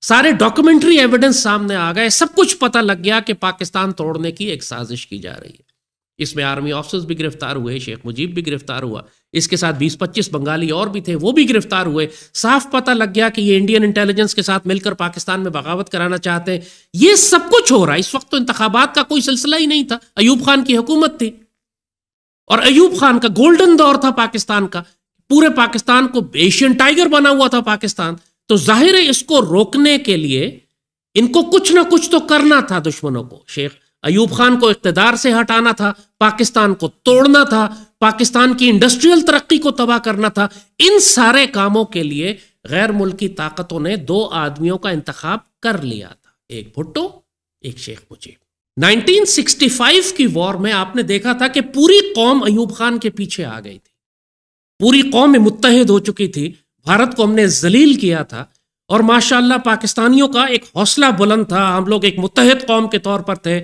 سارے ڈاکومنٹری ایویڈنس سامنے آ گئے، سب کچھ پتہ لگ گیا کہ پاکستان توڑنے کی ایک سازش کی جا رہی ہے۔ اس میں آرمی آفیسرز بھی گرفتار ہوئے، شیخ مجیب بھی گرفتار ہوا، اس کے ساتھ 20-25 بنگالی اور بھی تھے، وہ بھی گرفتار ہوئے۔ صاف پتہ لگ گیا کہ یہ انڈین انٹیلیجنس کے ساتھ مل کر پاکستان میں بغاوت کرانا چاہتے ہیں۔ یہ سب کچھ ہو رہا ہے، اس وقت تو انتخابات کا کوئی سلسلہ ہی نہیں تھا، ایوب خان کی حکومت تھی، اور ایوب خان کا گولڈن دور تھا پاکستان کا، پورے پاکستان کو ایشین ٹائیگر بنا ہوا تھا پاکستان۔ تو ظاہر ہے اس کو روکنے کے لیے ان کو کچھ نہ کچھ تو کرنا تھا دشمنوں کو. شیخ ایوب خان کو اقتدار سے ہٹانا تھا، پاکستان کو توڑنا تھا، پاکستان کی انڈسٹریل ترقی کو تباہ کرنا تھا. ان سارے کاموں کے لیے غیر ملکی طاقتوں نے 2 آدمیوں کا انتخاب کر لیا تھا، ایک بھٹو، ایک شیخ مجیب. 1965 کی وار میں آپ نے دیکھا تھا کہ پوری قوم ایوب خان کے پیچھے آ گئی تھی، پوری قوم متحد ہو چکی تھی. بھارت کو ہم نے ذلیل کیا تھا اور ماشاءاللہ پاکستانیوں کا ایک حوصلہ بلند تھا، ہم لوگ ایک متحد قوم کے طور پر تھے.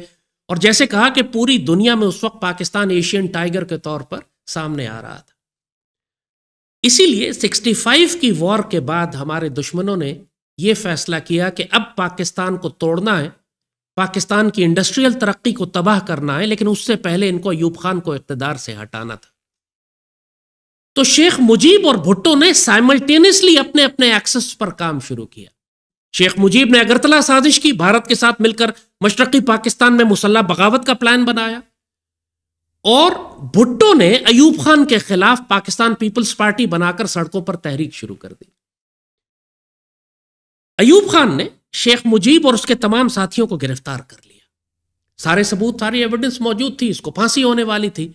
اور جیسے کہا کہ پوری دنیا میں اس وقت پاکستان ایشین ٹائیگر کے طور پر سامنے آ رہا تھا. اسی لیے 65 کی وار کے بعد ہمارے دشمنوں نے یہ فیصلہ کیا کہ اب پاکستان کو توڑنا ہے، پاکستان کی انڈسٹریل ترقی کو تباہ کرنا ہے، لیکن اس سے پہلے ان کو ایوب خان کو اقتدار سے ہٹانا تھا. تو شیخ مجیب اور بھٹو نے سائملٹینیسلی اپنے اپنے ایکسس پر کام شروع کیا. شیخ مجیب نے اگرتلا سازش کی، بھارت کے ساتھ مل کر مشرقی پاکستان میں مسلح بغاوت کا پلان بنایا، اور بھٹو نے ایوب خان کے خلاف پاکستان پیپلز پارٹی بنا کر سڑکوں پر تحریک شروع کر دی. ایوب خان نے شیخ مجیب اور اس کے تمام ساتھیوں کو گرفتار کر لیا، سارے ثبوت، ساری ایویڈنس موجود تھی، اس کو پھانسی ہونے والی تھی.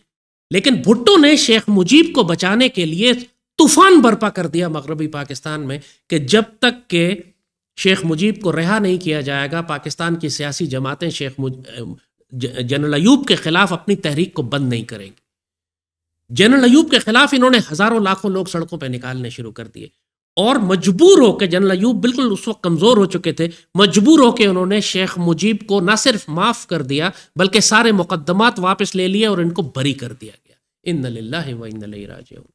لیکن بھٹو نے شیخ مجیب کو بچانے کے لیے طوفان برپا کر دیا مغربی پاکستان میں کہ جب تک کہ شیخ مجیب کو رہا نہیں کیا جائے گا، پاکستان کی سیاسی جماعتیں جنرل ایوب کے خلاف اپنی تحریک کو بند نہیں کریں گی. جنرل ایوب کے خلاف انہوں نے ہزاروں لاکھوں لوگ سڑکوں پہ نکالنے شروع کر دیے، اور مجبور ہو کے، جنرل ایوب بالکل اس وقت کمزور ہو چکے تھے، مجبور ہو کے انہوں نے شیخ مجیب کو نہ صرف معاف کر دیا بلکہ سارے مقدمات واپس لے لیے اور ان کو بری کر دیا گیا. ان للہ و انا الیہ راجعون.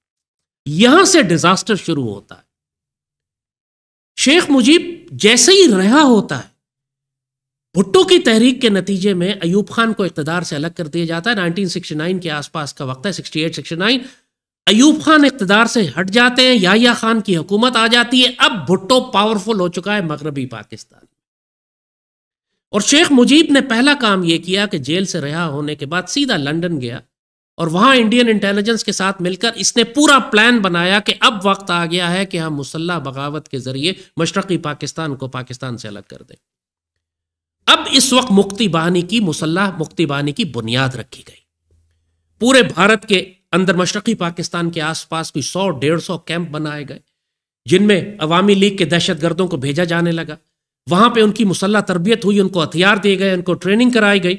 یہاں سے ڈیزاسٹر شروع ہوتا ہے. شیخ مجیب جیسے ہی رہا ہوتا ہے، بھٹو کی تحریک کے نتیجے میں ایوب خان کو اقتدار سے الگ کر دیا جاتا ہے. 1969 کے آس پاس کا وقت ہے، 68-69. ایوب خان اقتدار سے ہٹ جاتے ہیں، یحییٰ خان کی حکومت آ جاتی ہے. اب بھٹو پاورفل ہو چکا ہے مغربی پاکستان. اور شیخ مجیب نے پہلا کام یہ کیا کہ جیل سے رہا ہونے کے بعد سیدھا لندن گیا اور وہاں انڈین انٹیلیجنس کے ساتھ مل کر اس نے پورا پلان بنایا کہ اب وقت آ گیا ہے کہ ہم مسلح بغاوت کے ذریعے مشرقی پاکستان کو پاکستان سے الگ کر دیں. اب اس وقت مکتی باہنی کی، مسلح مکتی باہنی کی بنیاد رکھی گئی. پورے بھارت کے اندر مشرقی پاکستان کے آس پاس کوئی 100-150 کیمپ بنائے گئے جن میں عوامی لیگ کے دہشت گردوں کو بھیجا جانے لگا. وہاں پہ ان کی مسلح تربیت ہوئی، ان کو ہتھیار دیے گئے، ان کو ٹریننگ کرائی گئی.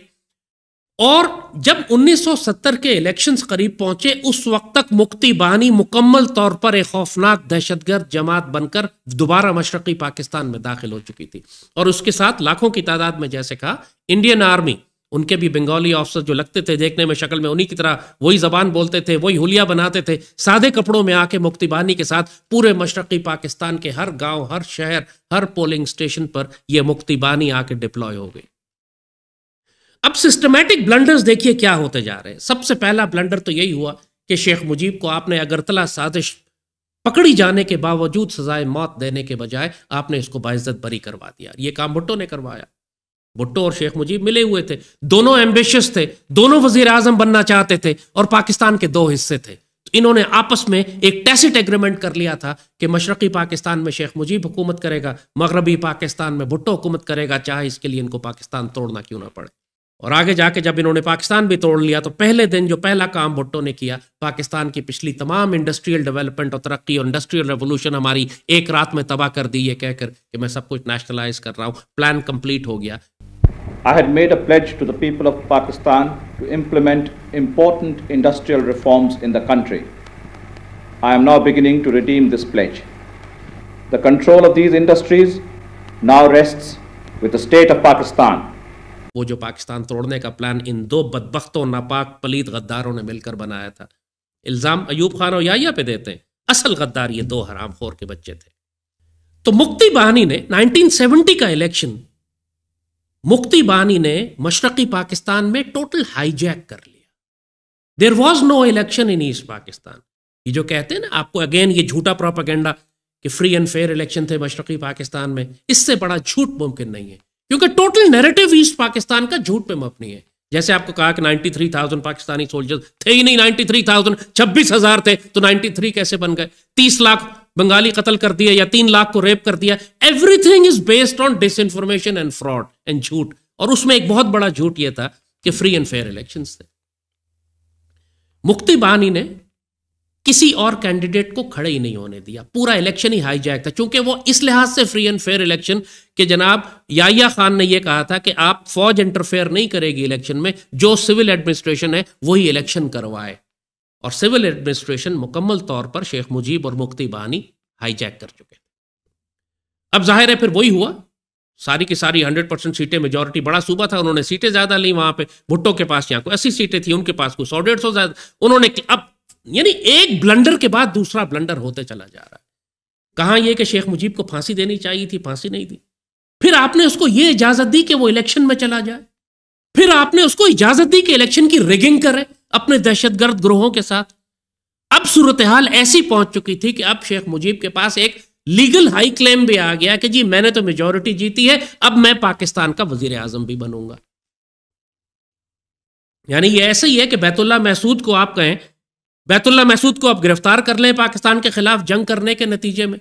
اور جب 1970 کے الیکشنز قریب پہنچے، اس وقت تک مکتی باہنی مکمل طور پر ایک خوفناک دہشت گرد جماعت بن کر دوبارہ مشرقی پاکستان میں داخل ہو چکی تھی. اور اس کے ساتھ لاکھوں کی تعداد میں، جیسے کہا، انڈین آرمی، ان کے بھی بنگالی آفسر جو لگتے تھے دیکھنے میں شکل میں انہی کی طرح، وہی زبان بولتے تھے، وہی حلیہ بناتے تھے، سادے کپڑوں میں آ کے مکتی باہنی کے ساتھ پورے مشرقی پاکستان کے ہر گاؤں، ہر شہر، ہر پولنگ سٹیشن پر یہ مکتی باہنی آ کے ڈپلوائے ہو گئی. اب سسٹمیٹک بلنڈرز دیکھیے کیا ہوتے جا رہے ہیں. سب سے پہلا بلنڈر تو یہی ہوا کہ شیخ مجیب کو آپ نے اگرتلا سازش پکڑی جانے کے باوجود سزائے موت دینے کے بجائے آپ نے اس کو باعزت بری کروا دیا. یہ کام بھٹو نے کروایا. بھٹو اور شیخ مجیب ملے ہوئے تھے، دونوں ایمبیشس تھے، دونوں وزیر اعظم بننا چاہتے تھے، اور پاکستان کے 2 حصے تھے. انہوں نے آپس میں ایک ٹیسٹ ایگریمنٹ کر لیا تھا کہ مشرقی پاکستان میں شیخ مجیب حکومت کرے گا، مغربی پاکستان میں بھٹو حکومت کرے گا، چاہے اس کے لیے ان کو پاکستان توڑنا کیوں نہ پڑے. اور آگے جا کے جب انہوں نے پاکستان بھی توڑ لیا تو پہلے دن جو پہلا کام بھٹو نے کیا، پاکستان کی پچھلی تمام انڈسٹریل ڈیولپمنٹ اور ترقی اور انڈسٹریل ریولوشن ہماری ایک رات میں تباہ کر دی، یہ کہہ کر کہ میں سب کچھ نیشنلائز کر رہا ہوں. پلان کمپلیٹ ہو گیا. I had made a pledge to the people of Pakistan to implement important industrial reforms in the country. I am now beginning to redeem this pledge. The control of these industries now rests with the state of Pakistan. وہ جو پاکستان توڑنے کا plan ان 2 بدبختوں، ناپاک پلید غداروں نے مل کر بنایا تھا. الزام ایوب خان اور یحییٰ پہ دیتے ہیں، اصل غدار یہ 2 حرام خور کے بچے تھے. تو مکتی باہنی نے 1970 کا الیکشن، مکتی باہنی نے مشرقی پاکستان میں ٹوٹل ہائی جیک کر لیا. There was no election in East Pakistan. یہ جو کہتے ہیں نا آپ کو، اگین یہ جھوٹا پروپیگنڈا کہ فری اینڈ فیئر الیکشن تھے مشرقی پاکستان میں، اس سے بڑا جھوٹ ممکن نہیں ہے، کیونکہ ٹوٹل نیریٹو ایسٹ پاکستان کا جھوٹ پہ مبنی ہے. جیسے آپ کو کہا کہ 93,000 پاکستانی سولجرز تھے ہی نہیں، 93,000، 26,000 تھے تو 93 کیسے بن گئے؟ 30 لاکھ بنگالی قتل کر دیا یا 3 لاکھ کو ریپ کر دیا. Everything is based on disinformation and fraud and جھوٹ. اور اس میں ایک بہت بڑا جھوٹ یہ تھا کہ فری اینڈ فیئر الیکشنز تھے. مکتی بہانی نے کسی اور کینڈیڈیٹ کو کھڑے ہی نہیں ہونے دیا, پورا الیکشن ہی ہائی جیک تھا, چونکہ وہ اس لحاظ سے فری اینڈ فیئر الیکشن کہ جناب یحییٰ خان نے یہ کہا تھا کہ آپ فوج انٹرفیئر نہیں کرے گی الیکشن میں, جو سول ایڈمنسٹریشن ہے وہی الیکشن کروائے. اور سول ایڈمنسٹریشن مکمل طور پر شیخ مجیب اور مکتی بہانی ہائی جیک کر چکے. اب ظاہر ہے پھر وہی ہوا, ساری کی ساری 100% سیٹیں, میجورٹی, بڑا صوبہ تھا, انہوں نے سیٹیں زیادہ لی وہاں پہ. بھٹو کے پاس یہاں کو 80 سیٹیں تھیں, ان کے پاس کو 100-150 زیادہ. انہوں نے اب یعنی ایک بلنڈر کے بعد دوسرا بلنڈر ہوتے چلا جا رہا ہے. کہاں یہ کہ شیخ مجیب کو پھانسی دینی چاہیے تھی, پھانسی نہیں دی. پھر آپ نے اس کو یہ اجازت دی کہ وہ الیکشن میں چلا جائے. پھر آپ نے اس کو اجازت دی کہ الیکشن کی ریگنگ کرے اپنے دہشت گرد گروہوں کے ساتھ. اب صورتحال ایسی پہنچ چکی تھی کہ اب شیخ مجیب کے پاس ایک لیگل ہائی کلیم بھی آ گیا کہ جی میں نے تو میجورٹی جیتی ہے, اب میں پاکستان کا وزیر اعظم بھی بنوں گا. یعنی یہ ایسے ہی ہے کہ بیت اللہ محسود کو آپ کہیں, بیت اللہ محسود کو آپ گرفتار کر لیں پاکستان کے خلاف جنگ کرنے کے نتیجے میں,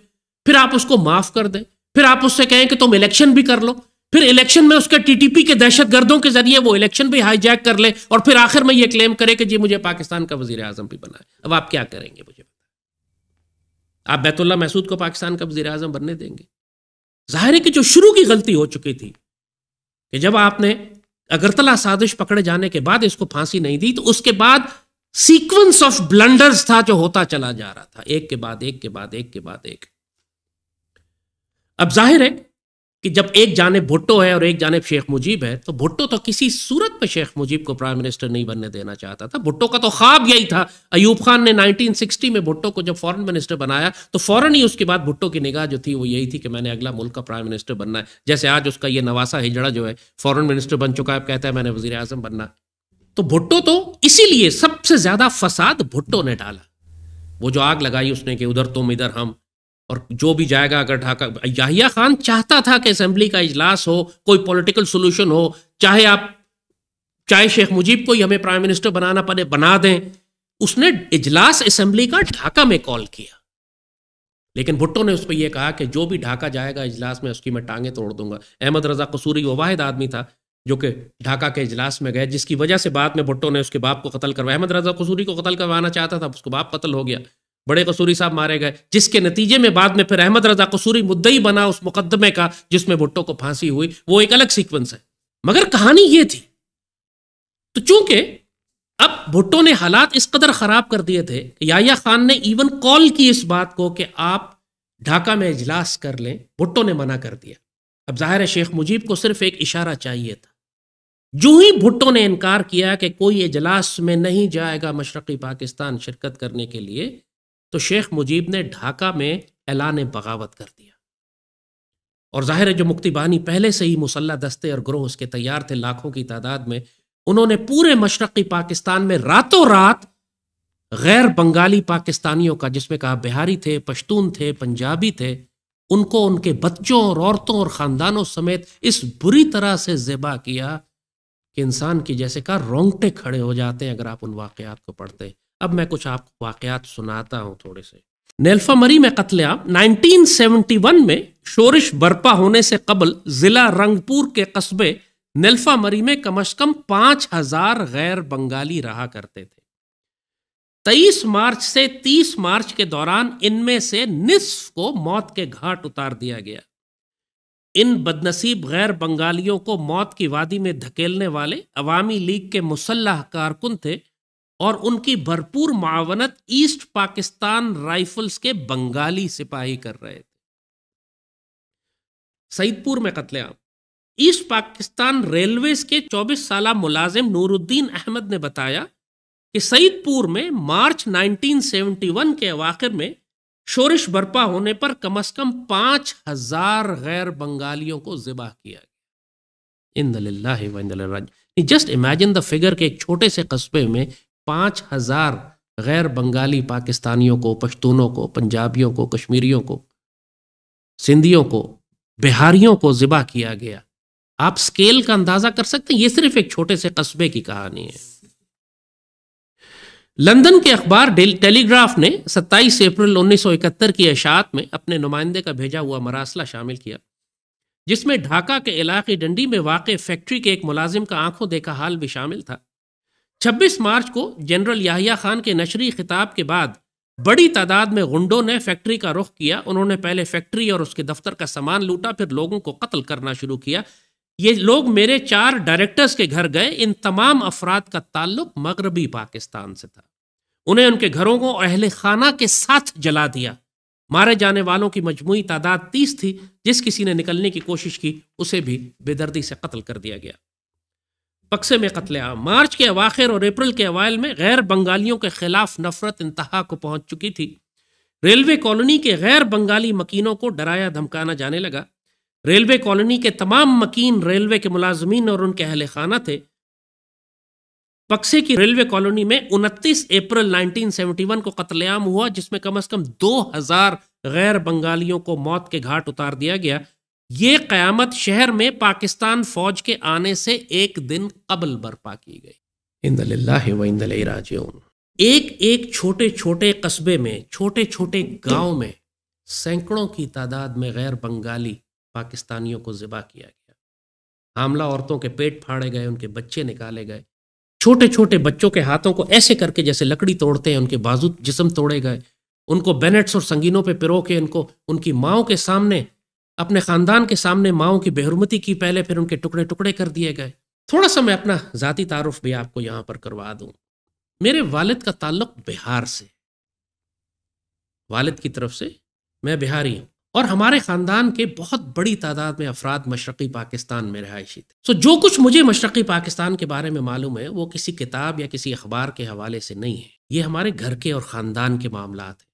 پھر آپ اس کو معاف کر دیں, پھر آپ اس سے کہیں کہ تم الیکشن بھی کر لو, پھر الیکشن میں اس کے ٹی ٹی پی کے دہشت گردوں کے ذریعے وہ الیکشن بھی ہائی جیک کر لے, اور پھر آخر میں یہ کلیم کرے کہ جی مجھے پاکستان کا وزیر اعظم بھی بنا ہے. اب آپ کیا کریں گے مجھے بتائیں؟ آپ بیت اللہ محسود کو پاکستان کا وزیر اعظم بننے دیں گے؟ ظاہر ہے کہ جو شروع کی غلطی ہو چکی تھی کہ جب آپ نے اگرتلا سازش پکڑے جانے کے بعد اس کو پھانسی نہیں دی, تو اس کے بعد سیکوینس آف بلنڈرز تھا جو ہوتا چلا جا رہا تھا, ایک کے بعد ایک کے بعد ایک کے بعد ایک. اب ظاہر ہے کہ جب ایک جانب بھٹو ہے اور ایک جانب شیخ مجیب ہے, تو بھٹو تو کسی صورت میں شیخ مجیب کو پرائم منسٹر نہیں بننے دینا چاہتا تھا. بھٹو کا تو خواب یہی تھا. ایوب خان نے 1960 میں بھٹو کو جب فورن منسٹر بنایا تو فوراً ہی اس کے بعد بھٹو کی نگاہ جو تھی وہ یہی تھی کہ میں نے اگلا ملک کا پرائم منسٹر بننا ہے. جیسے آج اس کا یہ نواسا ہجڑا جو ہے فورن منسٹر بن چکا ہے, کہتا ہے میں نے وزیر اعظم بننا. تو بھٹو تو اسی لیے سب سے زیادہ فساد بھٹو نے ڈالا. وہ جو آگ لگائی اس نے کہ ادھر تم ادھر ہم, اور جو بھی جائے گا اگر ڈھاکہ. یحییٰ خان چاہتا تھا کہ اسمبلی کا اجلاس ہو, کوئی پولیٹیکل سولوشن ہو, چاہے شیخ مجیب کو ہی ہمیں پرائم منسٹر بنانا پڑے بنا دیں. اس نے اجلاس اسمبلی کا ڈھاکہ میں کال کیا, لیکن بھٹو نے اس پہ یہ کہا کہ جو بھی ڈھاکہ جائے گا اجلاس میں اس کی میں ٹانگیں توڑ دوں گا. احمد رضا قصوری وہ واحد آدمی تھا جو کہ ڈھاکہ کے اجلاس میں گئے, جس کی وجہ سے بعد میں بھٹو نے اس کے باپ کو قتل کروایا. احمد رضا قصوری کو قتل کروانا چاہتا تھا, اس کو باپ قتل ہو گیا, بڑے قصوری صاحب مارے گئے, جس کے نتیجے میں بعد میں پھر احمد رضا قصوری مدعی بنا اس مقدمے کا جس میں بھٹو کو پھانسی ہوئی. وہ ایک الگ سیکوینس ہے, مگر کہانی یہ تھی. تو چونکہ اب بھٹو نے حالات اس قدر خراب کر دیے تھے کہ یحییٰ خان نے ایون کال کی اس بات کو کہ آپ ڈھاکہ میں اجلاس کر لیں, بھٹو نے منع کر دیا. اب ظاہر ہے شیخ مجیب کو صرف ایک اشارہ چاہیے تھا. جو ہی بھٹو نے انکار کیا کہ کوئی اجلاس میں نہیں جائے گا مشرقی پاکستان شرکت کرنے کے لیے, تو شیخ مجیب نے ڈھاکہ میں اعلان بغاوت کر دیا. اور ظاہر ہے جو مکتی بہانی پہلے سے ہی مسلح دستے اور گروہ اس کے تیار تھے لاکھوں کی تعداد میں, انہوں نے پورے مشرقی پاکستان میں راتوں رات غیر بنگالی پاکستانیوں کا, جس میں کہا بہاری تھے, پشتون تھے, پنجابی تھے, ان کو ان کے بچوں اور عورتوں اور خاندانوں سمیت اس بری طرح سے ذبح کیا کہ انسان کی جیسے کہا رونگٹے کھڑے ہو جاتے ہیں اگر آپ ان واقعات کو پڑھتے. اب میں کچھ آپ کو واقعات سناتا ہوں تھوڑے سے. نیلفا مری میں قتل عام 1971 میں شورش برپا ہونے سے قبل ضلع رنگپور کے قصبے نیلفا مری میں کم از کم 5000 غیر بنگالی رہا کرتے تھے. 23 مارچ سے 30 مارچ کے دوران ان میں سے نصف کو موت کے گھاٹ اتار دیا گیا. ان بدنصیب غیر بنگالیوں کو موت کی وادی میں دھکیلنے والے عوامی لیگ کے مسلح کارکن تھے, اور ان کی بھرپور معاونت ایسٹ پاکستان رائفلز کے بنگالی سپاہی کر رہے تھے. سعید پور میں قتل عام. ایسٹ پاکستان ریلویز کے 24 سالہ ملازم نور الدین احمد نے بتایا کہ سعید پور میں مارچ 1971 کے اواخر میں شورش برپا ہونے پر کم از کم 5000 غیر بنگالیوں کو ذبح کیا گیا. ان للہ و انا الیہ راجعون. جسٹ امیجن دا فگر کہ ایک چھوٹے سے قصبے میں 5000 غیر بنگالی پاکستانیوں کو, پشتونوں کو, پنجابیوں کو, کشمیریوں کو, سندھیوں کو, بہاریوں کو ذبح کیا گیا. آپ سکیل کا اندازہ کر سکتے ہیں, یہ صرف ایک چھوٹے سے قصبے کی کہانی ہے. لندن کے اخبار ٹیلی گراف نے 27 اپریل 1971 کی اشاعت میں اپنے نمائندے کا بھیجا ہوا مراسلہ شامل کیا، جس میں ڈھاکہ کے علاقے ڈنڈی میں واقع فیکٹری کے ایک ملازم کا آنکھوں دیکھا حال بھی شامل تھا۔ 26 مارچ کو جنرل یحییٰ خان کے نشری خطاب کے بعد بڑی تعداد میں غنڈوں نے فیکٹری کا رخ کیا۔ انہوں نے پہلے فیکٹری اور اس کے دفتر کا سامان لوٹا، پھر لوگوں کو قتل کرنا شروع کیا۔ یہ لوگ میرے 4 ڈائریکٹرز کے گھر گئے۔ ان تمام افراد کا تعلق مغربی پاکستان سے تھا۔ انہیں ان کے گھروں کو اہل خانہ کے ساتھ جلا دیا۔ مارے جانے والوں کی مجموعی تعداد 30 تھی۔ جس کسی نے نکلنے کی کوشش کی اسے بھی بے دردی سے قتل کر دیا گیا۔ پکسے میں قتل عام۔ مارچ کے اواخر اور اپریل کے اوائل میں غیر بنگالیوں کے خلاف نفرت انتہا کو پہنچ چکی تھی۔ ریلوے کالونی کے غیر بنگالی مکینوں کو ڈرایا دھمکانا جانے لگا۔ ریلوے کالونی کے تمام مکین ریلوے کے ملازمین اور ان کے اہل خانہ تھے۔ پکسے کی ریلوے کالونی میں 29 اپریل 1971 کو قتل عام ہوا، جس میں کم از کم 2000 غیر بنگالیوں کو موت کے گھاٹ اتار دیا گیا۔ یہ قیامت شہر میں پاکستان فوج کے آنے سے ایک دن قبل برپا کی گئی۔ انا للہ و انا الیہ راجعون۔ ایک چھوٹے چھوٹے قصبے میں، چھوٹے چھوٹے گاؤں میں سینکڑوں کی تعداد میں غیر بنگالی پاکستانیوں کو ذبح کیا گیا۔ حاملہ عورتوں کے پیٹ پھاڑے گئے، ان کے بچے نکالے گئے۔ چھوٹے چھوٹے بچوں کے ہاتھوں کو ایسے کر کے جیسے لکڑی توڑتے ہیں، ان کے بازو جسم توڑے گئے۔ ان کو بینٹس اور سنگینوں پہ پرو کے ان کی ماؤں کے سامنے، اپنے خاندان کے سامنے ماؤں کی بے حرمتی کی پہلے، پھر ان کے ٹکڑے ٹکڑے کر دیے گئے۔ تھوڑا سا میں اپنا ذاتی تعارف بھی آپ کو یہاں پر کروا دوں۔ میرے والد کا تعلق بہار سے، والد کی طرف سے میں بہاری ہوں، اور ہمارے خاندان کے بہت بڑی تعداد میں افراد مشرقی پاکستان میں رہائشی تھے۔ جو کچھ مجھے مشرقی پاکستان کے بارے میں معلوم ہے وہ کسی کتاب یا کسی اخبار کے حوالے سے نہیں ہے، یہ ہمارے گھر کے اور خاندان کے معاملات ہیں۔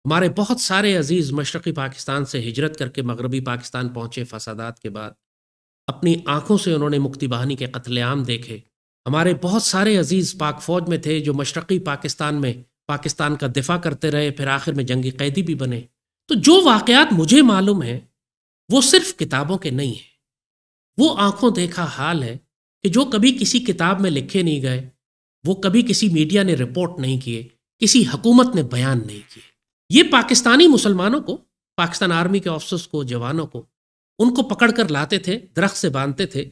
ہمارے بہت سارے عزیز مشرقی پاکستان سے ہجرت کر کے مغربی پاکستان پہنچے فسادات کے بعد، اپنی آنکھوں سے انہوں نے مکتی بہانی کے قتل عام دیکھے۔ ہمارے بہت سارے عزیز پاک فوج میں تھے جو مشرقی پاکستان میں پاکستان کا دفاع کرتے رہے، پھر آخر میں جنگی قیدی بھی بنے۔ تو جو واقعات مجھے معلوم ہیں وہ صرف کتابوں کے نہیں ہیں، وہ آنکھوں دیکھا حال ہے کہ جو کبھی کسی کتاب میں لکھے نہیں گئے، وہ کبھی کسی میڈیا نے رپورٹ نہیں کیے، کسی حکومت نے بیان نہیں کیے۔ یہ پاکستانی مسلمانوں کو، پاکستان آرمی کے آفیسرز کو، جوانوں کو، ان کو پکڑ کر لاتے تھے، درخت سے باندھتے تھے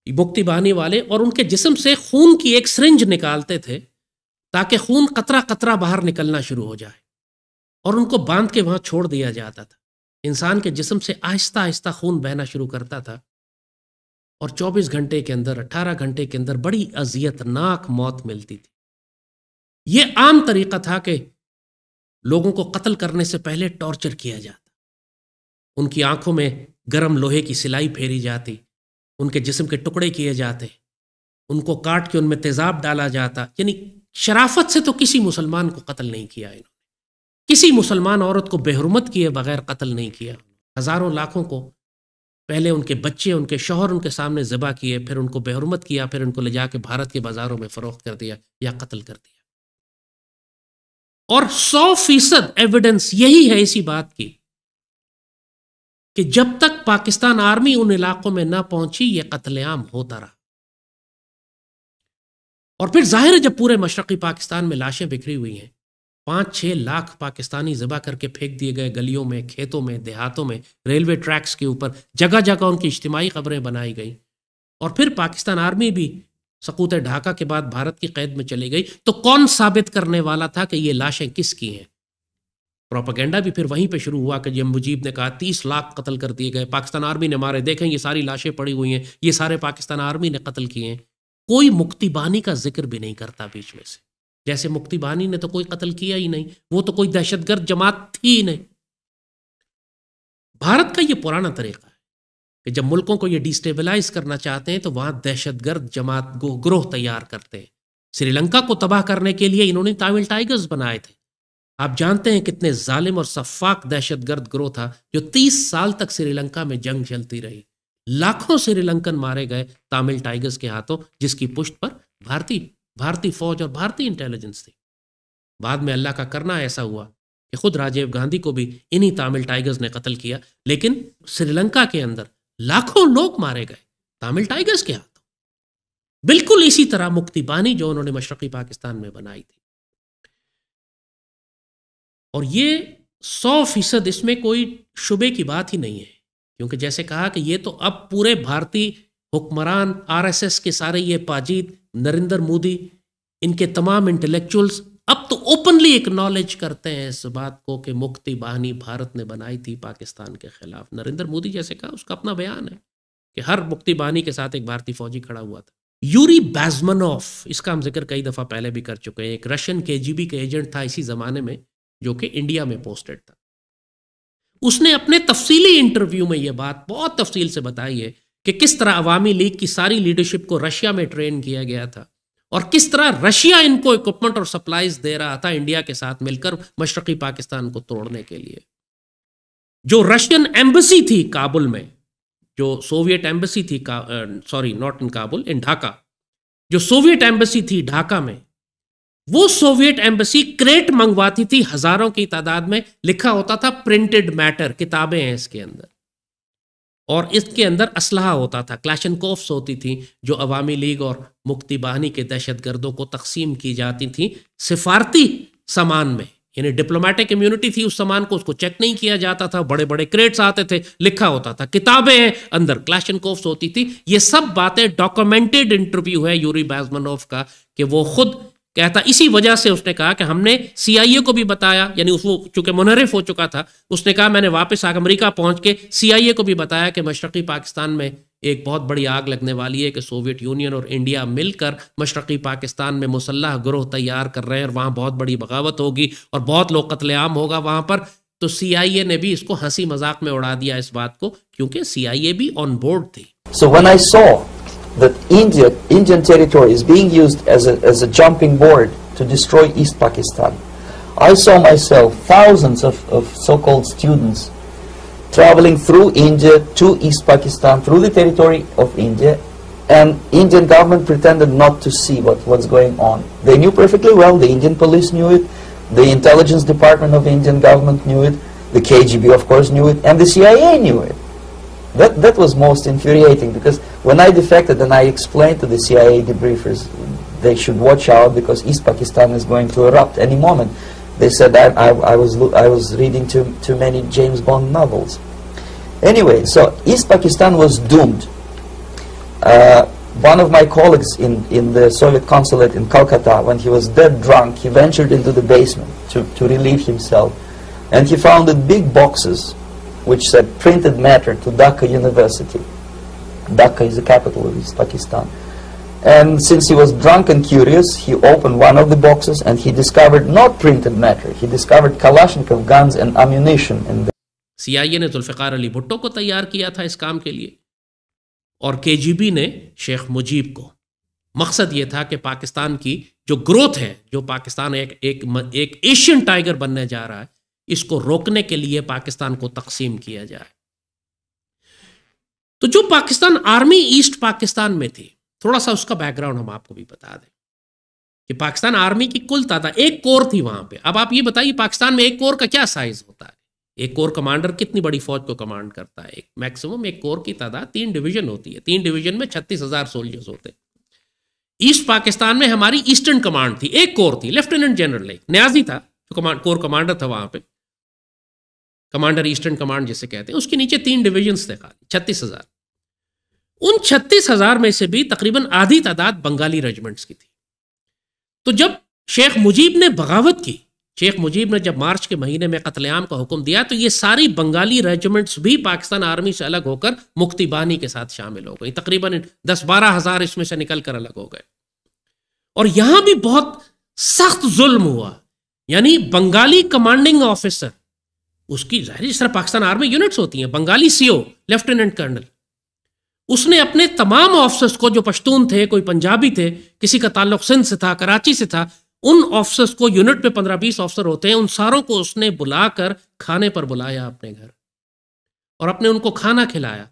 مکتی بہانی والے، اور ان کے جسم سے خون کی ایک سرنج نکالتے تھے تاکہ خون قطرہ قطرہ باہر نکلنا شروع ہو جائے، اور ان کو باندھ کے وہاں چھوڑ دیا جاتا تھا۔ انسان کے جسم سے آہستہ آہستہ خون بہنا شروع کرتا تھا، اور 24 گھنٹے کے اندر، 18 گھنٹے کے اندر بڑی اذیت ناک موت ملتی تھی۔ یہ عام طریقہ تھا کہ لوگوں کو قتل کرنے سے پہلے ٹارچر کیا جاتا، ان کی آنکھوں میں گرم لوہے کی سلائی پھیری جاتی، ان کے جسم کے ٹکڑے کیے جاتے، ان کو کاٹ کے ان میں تیزاب ڈالا جاتا۔ یعنی شرافت سے تو کسی مسلمان کو قتل نہیں کیا انہوں نے، کسی مسلمان عورت کو بے حرمت کیے بغیر قتل نہیں کیا۔ ہزاروں لاکھوں کو پہلے ان کے بچے، ان کے شوہر ان کے سامنے ذبح کیے، پھر ان کو بے حرمت کیا، پھر ان کو لے جا کے بھارت کے بازاروں میں فروخت کر دیا یا قتل کر دیا۔ اور 100% ایویڈنس یہی ہے اسی بات کی کہ جب تک پاکستان آرمی ان علاقوں میں نہ پہنچی یہ قتل عام ہوتا رہا۔ اور پھر ظاہر ہے جب پورے مشرقی پاکستان میں لاشیں بکھری ہوئی ہیں، 5-6 لاکھ پاکستانی ذبح کر کے پھینک دیے گئے گلیوں میں، کھیتوں میں، دیہاتوں میں، ریلوے ٹریکس کے اوپر، جگہ جگہ ان کی اجتماعی قبریں بنائی گئیں، اور پھر پاکستان آرمی بھی سقوط ڈھاکہ کے بعد بھارت کی قید میں چلی گئی، تو کون ثابت کرنے والا تھا کہ یہ لاشیں کس کی ہیں؟ پروپیگنڈا بھی پھر وہیں پہ شروع ہوا کہ جب مجیب نے کہا 30 لاکھ قتل کر دیے گئے، پاکستان آرمی نے مارے، دیکھیں یہ ساری لاشیں پڑی ہوئی ہیں، یہ سارے پاکستان آرمی نے قتل کیے ہیں۔ کوئی مکتی بانی کا ذکر بھی نہیں کرتا بیچ میں سے، جیسے مکتی بانی نے تو کوئی قتل کیا ہی نہیں، وہ تو کوئی دہشت گرد جماعت تھی ہی نہیں۔ بھارت کا یہ پرانا طریقہ ہے کہ جب ملکوں کو یہ ڈیسٹیبلائز کرنا چاہتے ہیں تو وہاں دہشت گرد جماعت گروہ تیار کرتے ہیں۔ سری لنکا کو تباہ کرنے کے لیے انہوں نے تامل ٹائیگرز بنائے تھے۔ آپ جانتے ہیں کتنے ظالم اور سفاک دہشت گرد گروہ تھا جو 30 سال تک سری لنکا میں جنگ چلتی رہی، لاکھوں سری لنکن مارے گئے تامل ٹائیگرز کے ہاتھوں، جس کی پشت پر بھارتی فوج اور بھارتی انٹیلیجنس تھی۔ بعد میں اللہ کا کرنا ایسا ہوا کہ خود راجیو گاندھی کو بھی انہی تامل ٹائیگرز نے قتل کیا، لیکن سری لنکا کے اندر لاکھوں لوگ مارے گئے تامل ٹائیگرز کے ہاتھوں۔ بالکل اسی طرح مکتی بانی جو انہوں نے مشرقی پاکستان میں بنائی تھی، اور یہ 100% اس میں کوئی شبے کی بات ہی نہیں ہے، کیونکہ جیسے کہا کہ یہ تو اب پورے بھارتی حکمران، RSS کے سارے یہ پاجید، نریندر مودی، ان کے تمام انٹلیکچوئلز اب تو اوپنلی اکنالج کرتے ہیں اس بات کو کہ مکتی باہنی بھارت نے بنائی تھی پاکستان کے خلاف۔ نریندر مودی جیسے کہا، اس کا اپنا بیان ہے کہ ہر مکتی باہنی کے ساتھ ایک بھارتی فوجی کھڑا ہوا تھا۔ یوری بیزمنوف، اس کا ہم ذکر کئی دفعہ پہلے بھی کر چکے ہیں، ایک رشین KGB کے ایجنٹ تھا اسی زمانے میں، جو کہ انڈیا میں پوسٹڈ تھا۔ اس نے اپنے تفصیلی انٹرویو میں یہ بات بہت تفصیل سے بتائی ہے کہ کس طرح عوامی لیگ کی ساری لیڈرشپ کو رشیا میں ٹرین کیا گیا تھا، اور کس طرح رشیا ان کو اکوپمنٹ اور سپلائز دے رہا تھا انڈیا کے ساتھ مل کر مشرقی پاکستان کو توڑنے کے لیے۔ جو رشین ایمبسی تھی کابل میں، جو سوویٹ ایمبسی تھی، سوری ناٹ ان کابل، ان ڈھاکہ، جو سوویٹ ایمبسی تھی ڈھاکہ میں، وہ سوویٹ ایمبسی کریٹ منگواتی تھی ہزاروں کی تعداد میں، لکھا ہوتا تھا پرنٹڈ میٹر، کتابیں ہیں اس کے اندر، اور اس کے اندر اسلحہ ہوتا تھا، کلاشنکوفس ہوتی تھیں جو عوامی لیگ اور مکتی باہنی کے دہشت گردوں کو تقسیم کی جاتی تھیں سفارتی سامان میں، یعنی ڈپلومیٹک کمیونٹی تھی اس سامان کو، اس کو چیک نہیں کیا جاتا تھا، بڑے بڑے کریٹس آتے تھے، لکھا ہوتا تھا، کتابیں ہیں اندر، کلاشنکوفس ہوتی تھی۔ یہ سب باتیں ڈاکومنٹڈ انٹرویو ہے یوری بیزمنوف کا، کہ وہ خود کہتا، اسی وجہ سے اس نے کہا کہ ہم نے CIA کو بھی بتایا، یعنی وہ چونکہ منحرف ہو چکا تھا، اس نے کہا میں نے واپس امریکہ پہنچ کے CIA کو بھی بتایا کہ مشرقی پاکستان میں ایک بہت بڑی آگ لگنے والی ہے، کہ سوویت یونین اور انڈیا مل کر مشرقی پاکستان میں مسلح گروہ تیار کر رہے ہیں، اور وہاں بہت بڑی بغاوت ہوگی اور بہت لوگ قتل عام ہوگا وہاں پر۔ تو CIA نے بھی اس کو ہنسی مذاق میں اڑا دیا اس بات کو، کیونکہ CIA بھی آن بورڈ تھی۔ So when I saw that Indian territory is being used as a jumping board to destroy East Pakistan, I saw myself thousands of so-called students traveling through India to East Pakistan through the territory of India, and Indian government pretended not to see what was going on. They knew perfectly well, the Indian police knew it, the intelligence department of the Indian government knew it, the KGB of course knew it, and the CIA knew it. That was most infuriating, because when I defected and I explained to the CIA debriefers they should watch out because East Pakistan is going to erupt any moment, they said I was reading too many James Bond novels. Anyway, so East Pakistan was doomed. One of my colleagues in the Soviet consulate in Calcutta, when he was dead drunk, he ventured into the basement to relieve himself, and he found big boxes which said printed matter to Dhaka University. Dhaka is the capital of East Pakistan. And since he was drunk and curious, he opened one of the boxes and he discovered not printed matter, he discovered Kalashnikov guns and ammunition in there. CIA نے ذوالفقار علی بھٹو کو تیار کیا تھا اس کام کے لیے، اور KGB نے شیخ مجیب کو۔ مقصد یہ تھا کہ پاکستان کی جو گروتھ ہے، جو پاکستان ایک ایشین ٹائیگر بننے جا رہا ہے، اس کو روکنے کے لیے پاکستان کو تقسیم کیا جائے۔ تو جو پاکستان آرمی ایسٹ پاکستان میں تھی، تھوڑا سا اس کا بیک گراؤنڈ ہم آپ کو بھی بتا دیں کہ پاکستان آرمی کی کل تعداد ایک کور تھی وہاں پہ۔ اب آپ یہ بتائیے پاکستان میں ایک کور کا کیا سائز ہوتا ہے؟ ایک کور کمانڈر کتنی بڑی فوج کو کمانڈ کرتا ہے؟ میکسیمم ایک کور کی تعداد 3 ڈویژن ہوتی ہے، 3 ڈویژن میں 36,000 سولجرز ہوتے ہیں۔ ایسٹ پاکستان میں ہماری ایسٹرن کمانڈ تھی، ایک کور تھی، لیفٹیننٹ جنرل ایک نیازی تھا جو کور کمانڈر تھا وہاں پہ، کمانڈر ایسٹرن کمانڈ جسے کہتے ہیں، اس کے نیچے 3 ڈویژنز تھے، خالی 36,000۔ ان 36,000 میں سے بھی تقریباً آدھی تعداد بنگالی ریجمنٹس کی تھی۔ تو جب شیخ مجیب نے بغاوت کی، شیخ مجیب نے جب مارچ کے مہینے میں قتل عام کا حکم دیا، تو یہ ساری بنگالی ریجمنٹس بھی پاکستان آرمی سے الگ ہو کر مکتی باہنی کے ساتھ شامل ہو گئی، تقریباً 10-12 ہزار اس میں سے نکل کر الگ ہو گئے۔ اور یہاں بھی بہت سخت ظلم ہوا، یعنی بنگالی کمانڈنگ آفیسر، اس کی ظاہر اس طرح پاکستان آرمی یونٹس ہوتی ہیں، بنگالی CO لیفٹیننٹ کرنل، اس نے اپنے تمام آفیسرز کو، جو پشتون تھے، کوئی پنجابی تھے، کسی کا تعلق سندھ سے تھا، کراچی سے تھا، ان آفیسرز کو، یونٹ پہ 15-20 آفیسر ہوتے ہیں، ان ساروں کو اس نے بلا کر کھانے پر بلایا اپنے گھر، اور اپنے ان کو کھانا کھلایا،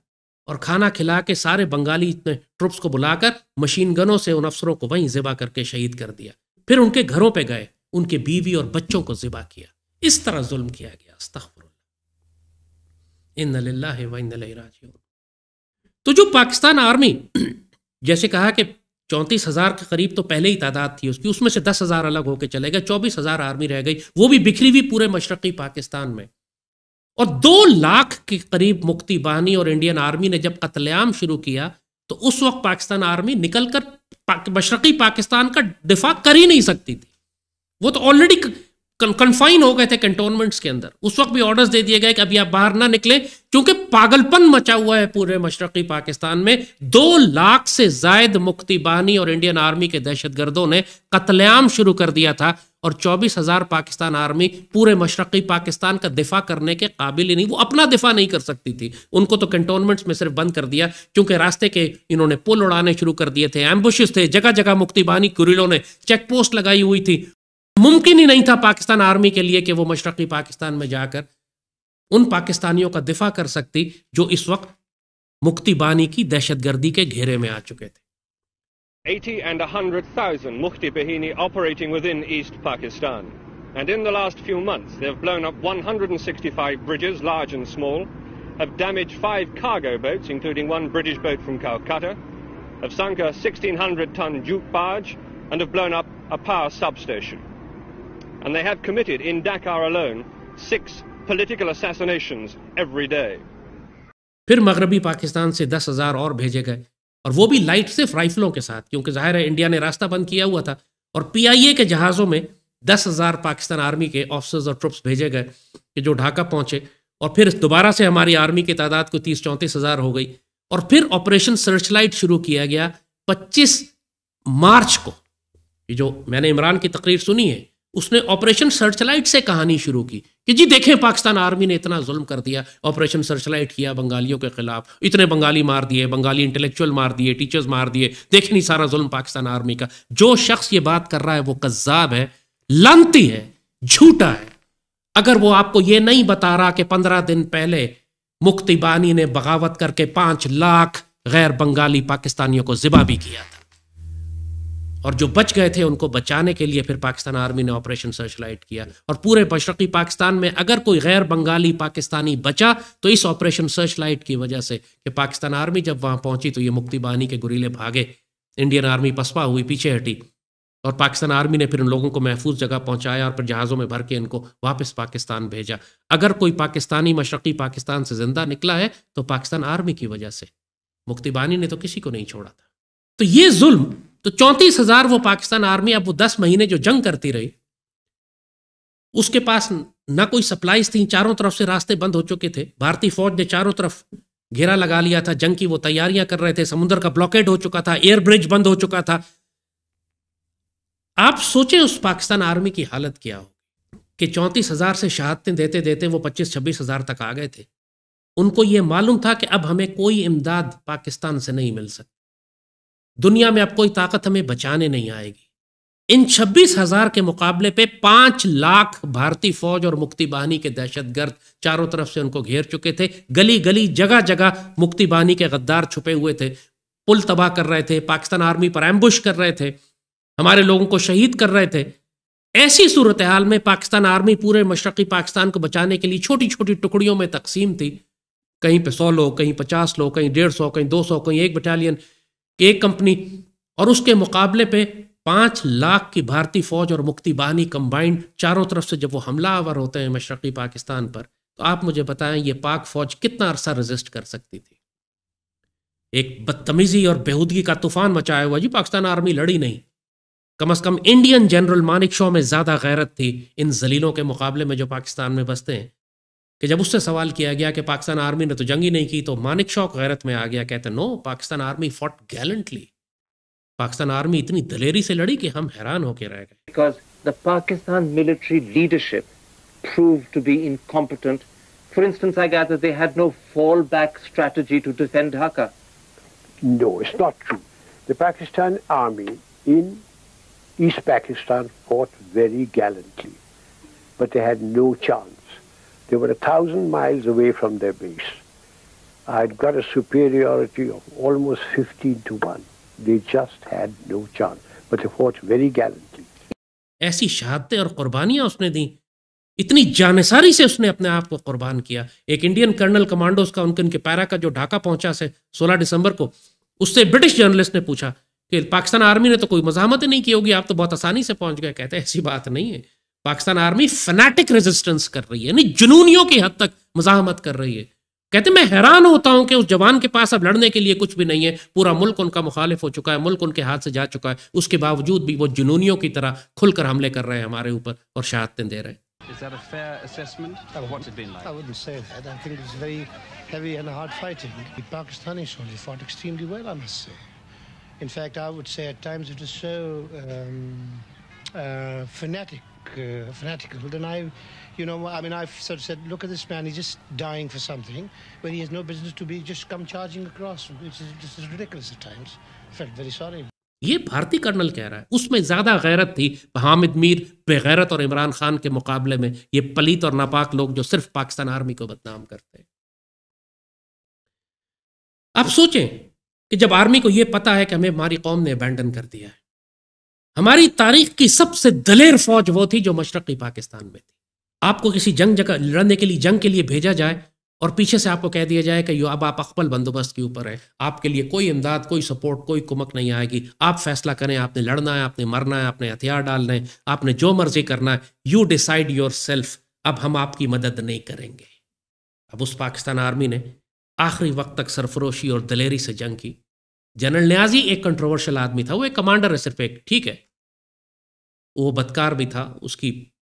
اور کھانا کھلا کے سارے بنگالی ٹروپس کو بلا کر مشین گنوں سے ان افسروں کو وہیں ذبح کر کے شہید کر دیا۔ پھر ان کے گھروں پہ گئے، ان کے بیوی اور بچوں کو ذبح کیا۔ اس طرح ظلم کیا گیا، استغفر اللہ، ان للہ و انا الیہ راجعون۔ تو جو پاکستان آرمی، جیسے کہا کہ 34,000 کے قریب تو پہلے ہی تعداد تھی اس میں سے 10,000 الگ ہو کے چلے گئے، 24,000 آرمی رہ گئی، وہ بھی بکھری ہوئی پورے مشرقی پاکستان میں. اور 2 لاکھ کے قریب مکتی باہنی اور انڈین آرمی نے جب قتل عام شروع کیا تو اس وقت پاکستان آرمی نکل کر مشرقی پاکستان کا دفاع کر ہی نہیں سکتی تھی. وہ تو آلریڈی کنفائن ہو گئے تھے کنٹونمنٹس کے اندر. اس وقت بھی آرڈرز دے دیے گئے کہ ابھی آپ باہر نہ نکلیں، کیونکہ پاگل پن مچا ہوا ہے پورے مشرقی پاکستان میں. 2 لاکھ سے زائد مکتی باہنی اور انڈین آرمی کے دہشت گردوں نے قتل عام شروع کر دیا تھا، اور 24,000 پاکستان آرمی پورے مشرقی پاکستان کا دفاع کرنے کے قابل ہی نہیں. وہ اپنا دفاع نہیں کر سکتی تھی، ان کو تو کنٹونمنٹس میں صرف بند کر دیا، کیونکہ راستے کے انہوں نے پل اڑانے شروع کر دیے تھے، ایمبوشز تھے، جگہ جگہ مکتی باہنی گریلوں نے چیک پوسٹ لگائی ہوئی تھی. ممکن ہی نہیں تھا پاکستان آرمی کے لیے کہ وہ مشرقی پاکستان میں جا کر ان پاکستانیوں کا دفاع کر سکتی جو اس وقت مکتی باہنی کی دہشت گردی کے گھیرے میں آ چکے تھے. 80 and 100,000 Mukti Bahini operating within East Pakistan. And in the last few months, they have blown up 165 bridges, large and small, have damaged 5 cargo boats, including one British boat from Calcutta, have sunk a 1,600-ton jute barge, and have blown up a power substation. And they have committed, in Dakar alone, 6 political assassinations every day. پھر مغربی پاکستان سے 10,000 اور بھیجے گئے، اور وہ بھی light صرف رائفلوں کے ساتھ، کیونکہ ظاہر ہے انڈیا نے راستہ بند کیا ہوا تھا. اور پی آئی اے کے جہازوں میں 10,000 پاکستان آرمی کے آفیسرز اور ٹروپس بھیجے گئے کہ جو ڈھاکہ پہنچے، اور پھر دوبارہ سے ہماری آرمی کی تعداد کو 30-34,000 ہو گئی. اور پھر آپریشن سرچ لائٹ شروع کیا گیا 25 مارچ کو. یہ جو میں نے عمران کی تقریر سنی ہے، اس نے آپریشن سرچ لائٹ سے کہانی شروع کی کہ جی دیکھیں پاکستان آرمی نے اتنا ظلم کر دیا، آپریشن سرچ لائٹ کیا بنگالیوں کے خلاف، اتنے بنگالی مار دیے، بنگالی انٹلیکچوئل مار دیے، ٹیچرز مار دیے، دیکھیں نہیں سارا ظلم پاکستان آرمی کا. جو شخص یہ بات کر رہا ہے وہ کذاب ہے، لعنتی ہے، جھوٹا ہے. اگر وہ آپ کو یہ نہیں بتا رہا کہ 15 دن پہلے مکتی باہنی نے بغاوت کر کے 5 لاکھ غیر بنگالی پاکستانیوں کو ذبح بھی کیا تھا، اور جو بچ گئے تھے ان کو بچانے کے لیے پھر پاکستان آرمی نے آپریشن سرچ لائٹ کیا. اور پورے مشرقی پاکستان میں اگر کوئی غیر بنگالی پاکستانی بچا تو اس آپریشن سرچ لائٹ کی وجہ سے کہ پاکستان آرمی جب وہاں پہنچی تو یہ مکتی باہنی کے گریلے بھاگے، انڈین آرمی پسپا ہوئی، پیچھے ہٹی، اور پاکستان آرمی نے پھر ان لوگوں کو محفوظ جگہ پہنچایا اور پھر جہازوں میں بھر کے ان کو واپس پاکستان بھیجا. اگر کوئی پاکستانی مشرقی پاکستان سے زندہ نکلا ہے تو پاکستان آرمی کی وجہ سے، مکتی باہنی نے تو کسی کو نہیں چھوڑا تھا. تو یہ ظلم، تو 34,000 وہ پاکستان آرمی اب وہ 10 مہینے جو جنگ کرتی رہی، اس کے پاس نہ کوئی سپلائیز تھیں، چاروں طرف سے راستے بند ہو چکے تھے، بھارتی فوج نے چاروں طرف گھیرا لگا لیا تھا، جنگ کی وہ تیاریاں کر رہے تھے، سمندر کا بلاکیڈ ہو چکا تھا، ایئر برج بند ہو چکا تھا. آپ سوچیں اس پاکستان آرمی کی حالت کیا ہو کہ 34,000 سے شہادتیں دیتے دیتے وہ 25-26,000 تک آ گئے تھے. ان کو یہ معلوم تھا کہ اب ہمیں کوئی امداد پاکستان سے نہیں مل سکتی، دنیا میں اب کوئی طاقت ہمیں بچانے نہیں آئے گی. ان 26,000 کے مقابلے پہ 5 لاکھ بھارتی فوج اور مکتی باہنی کے دہشت گرد چاروں طرف سے ان کو گھیر چکے تھے. گلی گلی جگہ جگہ مکتی باہنی کے غدار چھپے ہوئے تھے، پل تباہ کر رہے تھے، پاکستان آرمی پر ایمبوش کر رہے تھے، ہمارے لوگوں کو شہید کر رہے تھے. ایسی صورتحال میں پاکستان آرمی پورے مشرقی پاکستان کو بچانے کے لیے چھوٹی چھوٹی ٹکڑیوں میں تقسیم تھی، کہیں پہ 100 لوگ، کہیں 50 لوگ، کہیں 150، کہیں 200، کہیں 1 بٹالین، ایک کمپنی. اور اس کے مقابلے پہ 5 لاکھ کی بھارتی فوج اور مکتی باہنی کمبائنڈ چاروں طرف سے جب وہ حملہ آور ہوتے ہیں مشرقی پاکستان پر، تو آپ مجھے بتائیں یہ پاک فوج کتنا عرصہ ریزسٹ کر سکتی تھی؟ ایک بدتمیزی اور بےہودگی کا طوفان مچایا ہوا. جی پاکستان آرمی لڑی نہیں، کم از کم انڈین جنرل مانک شو میں زیادہ غیرت تھی ان ذلیلوں کے مقابلے میں جو پاکستان میں بستے ہیں. کہ جب اس سے سوال کیا گیا کہ پاکستان آرمی نے تو جنگ ہی نہیں کی، تو مانک شو غیرت میں آ گیا، کہتے نو، Pakistan army fought gallantly. Pakistan army اتنی دلیری سے لڑی کہ ہم حیران ہو کے رہ گئے. Because the Pakistan military leadership proved to be incompetent. For instance, I gather they had no fallback strategy to defend Dhaka. No, it's not true. The Pakistan army in East Pakistan fought very gallantly, but they had no chance. They were 1,000 miles away from their base. I'd got a superiority of almost 15 to 1. They just had no chance, but they fought very gallantly. ایسی شہادتیں اور قربانیاں اس نے دیں، اتنی جانثاری سے اس نے اپنے آپ کو قربان کیا. ایک انڈین کرنل کمانڈوز کا ان کے پیرا کا جو ڈھاکہ پہنچا سے 16 دسمبر کو، اس سے برٹش جرنلسٹ نے پوچھا کہ پاکستان آرمی نے تو کوئی مزاحمت نہیں کی ہوگی, آپ تو بہت آسانی سے پہنچ گئے. کہتے ہیں ایسی بات نہیں ہے, پاکستان آرمی فنیٹک ریزسٹنس کر رہی ہے, یعنی جنونیوں کی حد تک مزاحمت کر رہی ہے. کہتے میں حیران ہوتا ہوں کہ اس جوان کے پاس اب لڑنے کے لیے کچھ بھی نہیں ہے, پورا ملک ان کا مخالف ہو چکا ہے, ملک ان کے ہاتھ سے جا چکا ہے, اس کے باوجود بھی وہ جنونیوں کی طرح کھل کر حملے کر رہے ہیں ہمارے اوپر اور شہادتیں دے رہے ہیں. Is that a fair assessment of what's it been like? I wouldn't say that. I think it was very heavy and hard fighting. The Pakistani soldiers fought extremely well, I must say. In fact, I would say at times it was so fanatical. Then I've sort of said, look at this man, he's just dying for something where he has no business to be just come charging across. This is ridiculous at times. I felt very sorry. یہ بھارتی colonel کہہ رہا ہے, اس میں زیادہ غیرت تھی حامد میر بے غیرت اور عمران خان کے مقابلے میں یہ پلیت اور ناپاک لوگ جو صرف پاکستان آرمی کو بدنام کرتے ہیں. آپ سوچیں کہ جب آرمی کو یہ پتا ہے کہ ہمیں ہماری قوم نے ابینڈن کر دیا ہے, ہماری تاریخ کی سب سے دلیر فوج وہ تھی جو مشرقی پاکستان میں تھی. آپ کو کسی جنگ لڑنے کے لیے بھیجا جائے اور پیچھے سے آپ کو کہہ دیا جائے کہ اب آپ اخبل بندوبست کے اوپر ہیں, آپ کے لیے کوئی امداد, کوئی سپورٹ, کوئی کمک نہیں آئے گی, آپ فیصلہ کریں, آپ نے لڑنا ہے, آپ نے مرنا ہے, آپ نے ہتھیار ڈالنا ہے, آپ نے جو مرضی کرنا ہے, یو ڈیسائیڈ یور سیلف, اب ہم آپ کی مدد نہیں کریں گے. اب اس پاکستان آرمی نے آخری وقت تک سرفروشی اور دلیری سے جنگ کی. جنرل نیازی ایک کنٹروورشل آدمی تھا, وہ ایک کمانڈر ہے صرف ایک, ٹھیک ہے, وہ بدکار بھی تھا,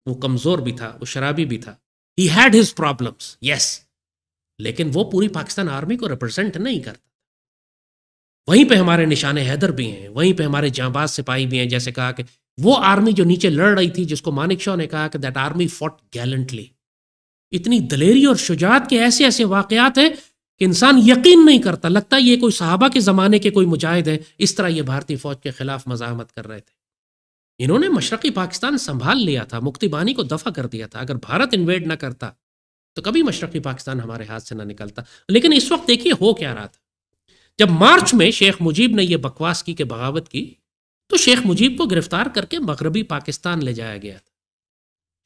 وہ کمزور بھی تھا, وہ شرابی بھی تھا, ہی ہیڈ ہز پرابلمس, یس, لیکن وہ پوری پاکستان آرمی کو ریپرزینٹ نہیں کرتا. وہیں پہ ہمارے نشان حیدر بھی ہیں, وہیں پہ ہمارے جانباز سپاہی بھی ہیں. جیسے کہا کہ وہ آرمی جو نیچے لڑ رہی تھی, جس کو مانک شاہ نے کہا کہ دیٹ آرمی فوٹ گیلنٹلی, اتنی دلیری اور شجاعت کے ایسے ایسے واقعات ہیں کہ انسان یقین نہیں کرتا, لگتا ہے یہ کوئی صحابہ کے زمانے کے کوئی مجاہد ہیں, اس طرح یہ بھارتی فوج کے خلاف مزاحمت کر رہے تھے. انہوں نے مشرقی پاکستان سنبھال لیا تھا, مکتی بانی کو دفع کر دیا تھا. اگر بھارت انویڈ نہ کرتا تو کبھی مشرقی پاکستان ہمارے ہاتھ سے نہ نکلتا. لیکن اس وقت دیکھیے ہو کیا رہا تھا. جب مارچ میں شیخ مجیب نے یہ بکواس کی کہ بغاوت کی, تو شیخ مجیب کو گرفتار کر کے مغربی پاکستان لے جایا گیا تھا.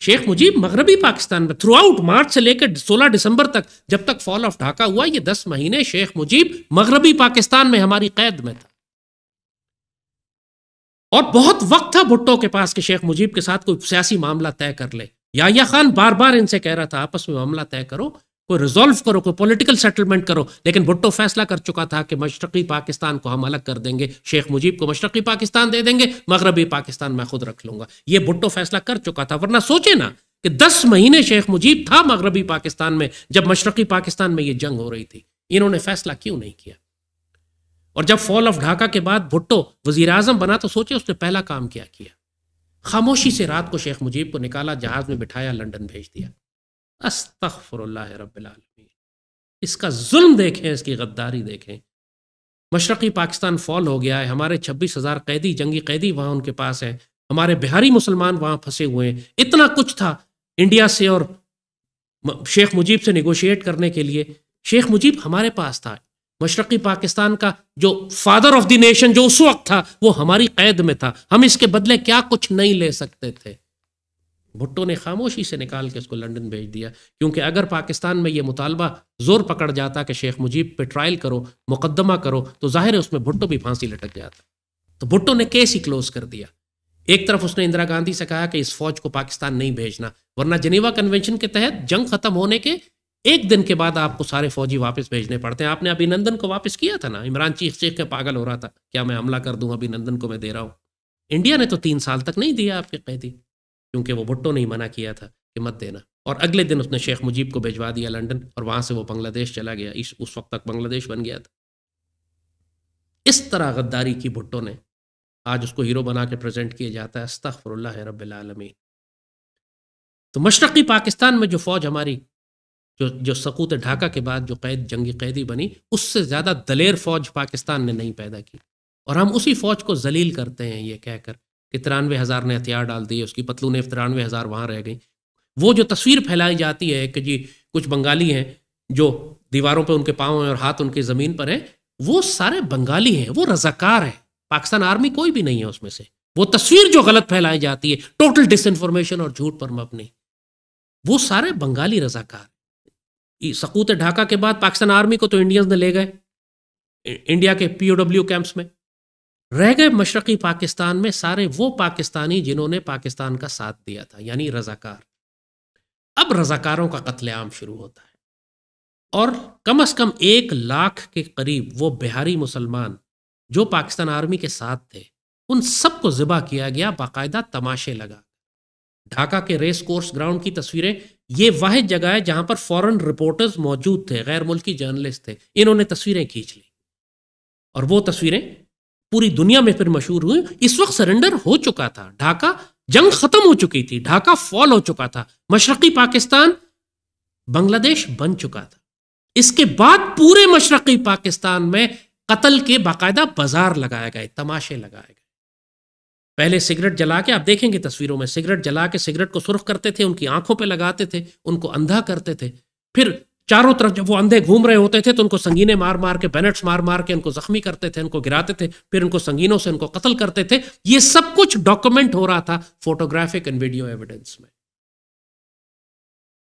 شیخ مجیب مغربی پاکستان میں تھرو آؤٹ مارچ سے لے کر 16 دسمبر تک, جب تک فال آف ڈھاکہ ہوا, یہ 10 مہینے شیخ مجیب مغربی پاکستان میں ہماری قید میں تھا. اور بہت وقت تھا بھٹو کے پاس کہ شیخ مجیب کے ساتھ کوئی سیاسی معاملہ طے کر لے. یحییٰ خان بار بار ان سے کہہ رہا تھا آپس میں معاملہ طے کرو, کوئی ریزولو کرو, کوئی پولیٹیکل سیٹلمنٹ کرو, لیکن بھٹو فیصلہ کر چکا تھا کہ مشرقی پاکستان کو ہم الگ کر دیں گے, شیخ مجیب کو مشرقی پاکستان دے دیں گے, مغربی پاکستان میں خود رکھ لوں گا. یہ بھٹو فیصلہ کر چکا تھا. ورنہ سوچے نا کہ 10 مہینے شیخ مجیب تھا مغربی پاکستان میں جب مشرقی پاکستان میں یہ جنگ ہو رہی تھی. انہوں نے فیصلہ کیوں نہیں کیا؟ اور جب فال آف ڈھاکہ کے بعد بھٹو وزیر اعظم بنا تو سوچے اس نے پہلا کام کیا کیا. خاموشی سے رات کو شیخ مجیب کو نکالا, جہاز میں بٹھایا, لندن بھیج دیا. استغفر اللہ رب العالمین. اس کا ظلم دیکھیں, اس کی غداری دیکھیں. مشرقی پاکستان فال ہو گیا ہے, ہمارے 26,000 قیدی, جنگی قیدی وہاں ان کے پاس ہیں, ہمارے بہاری مسلمان وہاں پھنسے ہوئے ہیں. اتنا کچھ تھا انڈیا سے اور شیخ مجیب سے نیگوشیٹ کرنے کے لیے. شیخ مجیب ہمارے پاس تھا, مشرقی پاکستان کا جو فادر آف دی نیشن جو اس وقت تھا وہ ہماری قید میں تھا. ہم اس کے بدلے کیا کچھ نہیں لے سکتے تھے. بھٹو نے خاموشی سے نکال کے اس کو لندن بھیج دیا, کیونکہ اگر پاکستان میں یہ مطالبہ زور پکڑ جاتا کہ شیخ مجیب پہ ٹرائل کرو, مقدمہ کرو, تو ظاہر ہے اس میں بھٹو بھی پھانسی لٹک جاتا. تو بھٹو نے کیس ہی کلوز کر دیا. ایک طرف اس نے اندرا گاندھی سے کہا کہ اس فوج کو پاکستان نہیں بھیجنا, ورنہ جنیوا کنونشن کے تحت جنگ ختم ہونے کے ایک دن کے بعد آپ کو سارے فوجی واپس بھیجنے پڑتے ہیں. آپ نے ابھی نندن کو واپس کیا تھا نا, عمران چیخ کے پاگل ہو رہا تھا, کیا میں حملہ کر دوں, ابھی نندن کو میں دے رہا ہوں. انڈیا نے تو 3 سال تک نہیں دیا آپ کے قیدی, کیونکہ وہ بھٹو نے منع کیا تھا کہ مت دینا. اور اگلے دن اس نے شیخ مجیب کو بھیجوا دیا لندن, اور وہاں سے وہ بنگلہ دیش چلا گیا. اس وقت تک بنگلہ دیش بن گیا تھا. اس طرح غداری کی بھٹو نے, آج اس کو ہیرو بنا کے پریزنٹ کیا جاتا ہے. استغفر اللہ رب العالمین. تو مشرقی پاکستان میں جو فوج ہماری جو سقوط ڈھاکہ کے بعد جو جنگی قیدی بنی, اس سے زیادہ دلیر فوج پاکستان نے نہیں پیدا کی. اور ہم اسی فوج کو ذلیل کرتے ہیں یہ کہہ کر کہ 93,000 نے ہتھیار ڈال دیے, اس کی پتلونیں 93,000 وہاں رہ گئیں. وہ جو تصویر پھیلائی جاتی ہے کہ جی کچھ بنگالی ہیں جو دیواروں پہ ان کے پاؤں ہیں اور ہاتھ ان کی زمین پر ہیں, وہ سارے بنگالی ہیں, وہ رضاکار ہیں. پاکستان آرمی کوئی بھی نہیں ہے اس میں سے. وہ تصویر جو غلط پھیلائی جاتی ہے, ٹوٹل ڈس انفارمیشن اور جھوٹ پر مبنی, وہ سارے بنگالی رضاکار. سقوط ڈھاکہ کے بعد پاکستان آرمی کو تو انڈینز نے لے گئے انڈیا کے POW کیمپس میں, رہ گئے مشرقی پاکستان میں سارے وہ پاکستانی جنہوں نے پاکستان کا ساتھ دیا تھا، یعنی رضاکار۔ اب رضاکاروں کا قتل عام شروع ہوتا ہے، اور کم از کم 1 لاکھ کے قریب وہ بہاری مسلمان جو پاکستان آرمی کے ساتھ تھے، ان سب کو ذبح کیا گیا، باقاعدہ تماشے لگا۔ ڈھاکہ کے ریس کورس گراؤنڈ کی تصویریں، یہ واحد جگہ ہے جہاں پر فورن رپورٹرز موجود تھے، غیر ملکی جرنلسٹ تھے، انہوں نے تصویریں کھینچ لی، اور وہ تصویریں پوری دنیا میں پھر مشہور ہوئی۔ اس وقت سرنڈر ہو چکا تھا، ڈھاکہ جنگ ختم ہو چکی تھی، ڈھاکہ فال ہو چکا تھا، مشرقی پاکستان بنگلہ دیش بن چکا تھا۔ اس کے بعد پورے مشرقی پاکستان میں قتل کے باقاعدہ بازار لگائے گئے، تماشے لگائے گئے۔ پہلے سگریٹ جلا کے، آپ دیکھیں گے تصویروں میں، سگریٹ جلا کے سگریٹ کو سرخ کرتے تھے، ان کی آنکھوں پہ لگاتے تھے، ان کو اندھا کرتے تھے، پھر چاروں طرف جب وہ اندھے گھوم رہے ہوتے تھے تو ان کو سنگینے مار مار کے، بینٹس مار مار کے ان کو زخمی کرتے تھے، ان کو گراتے تھے، پھر ان کو سنگینوں سے ان کو قتل کرتے تھے۔ یہ سب کچھ ڈاکومنٹ ہو رہا تھا فوٹوگرافک اینڈ ویڈیو ایویڈنس میں،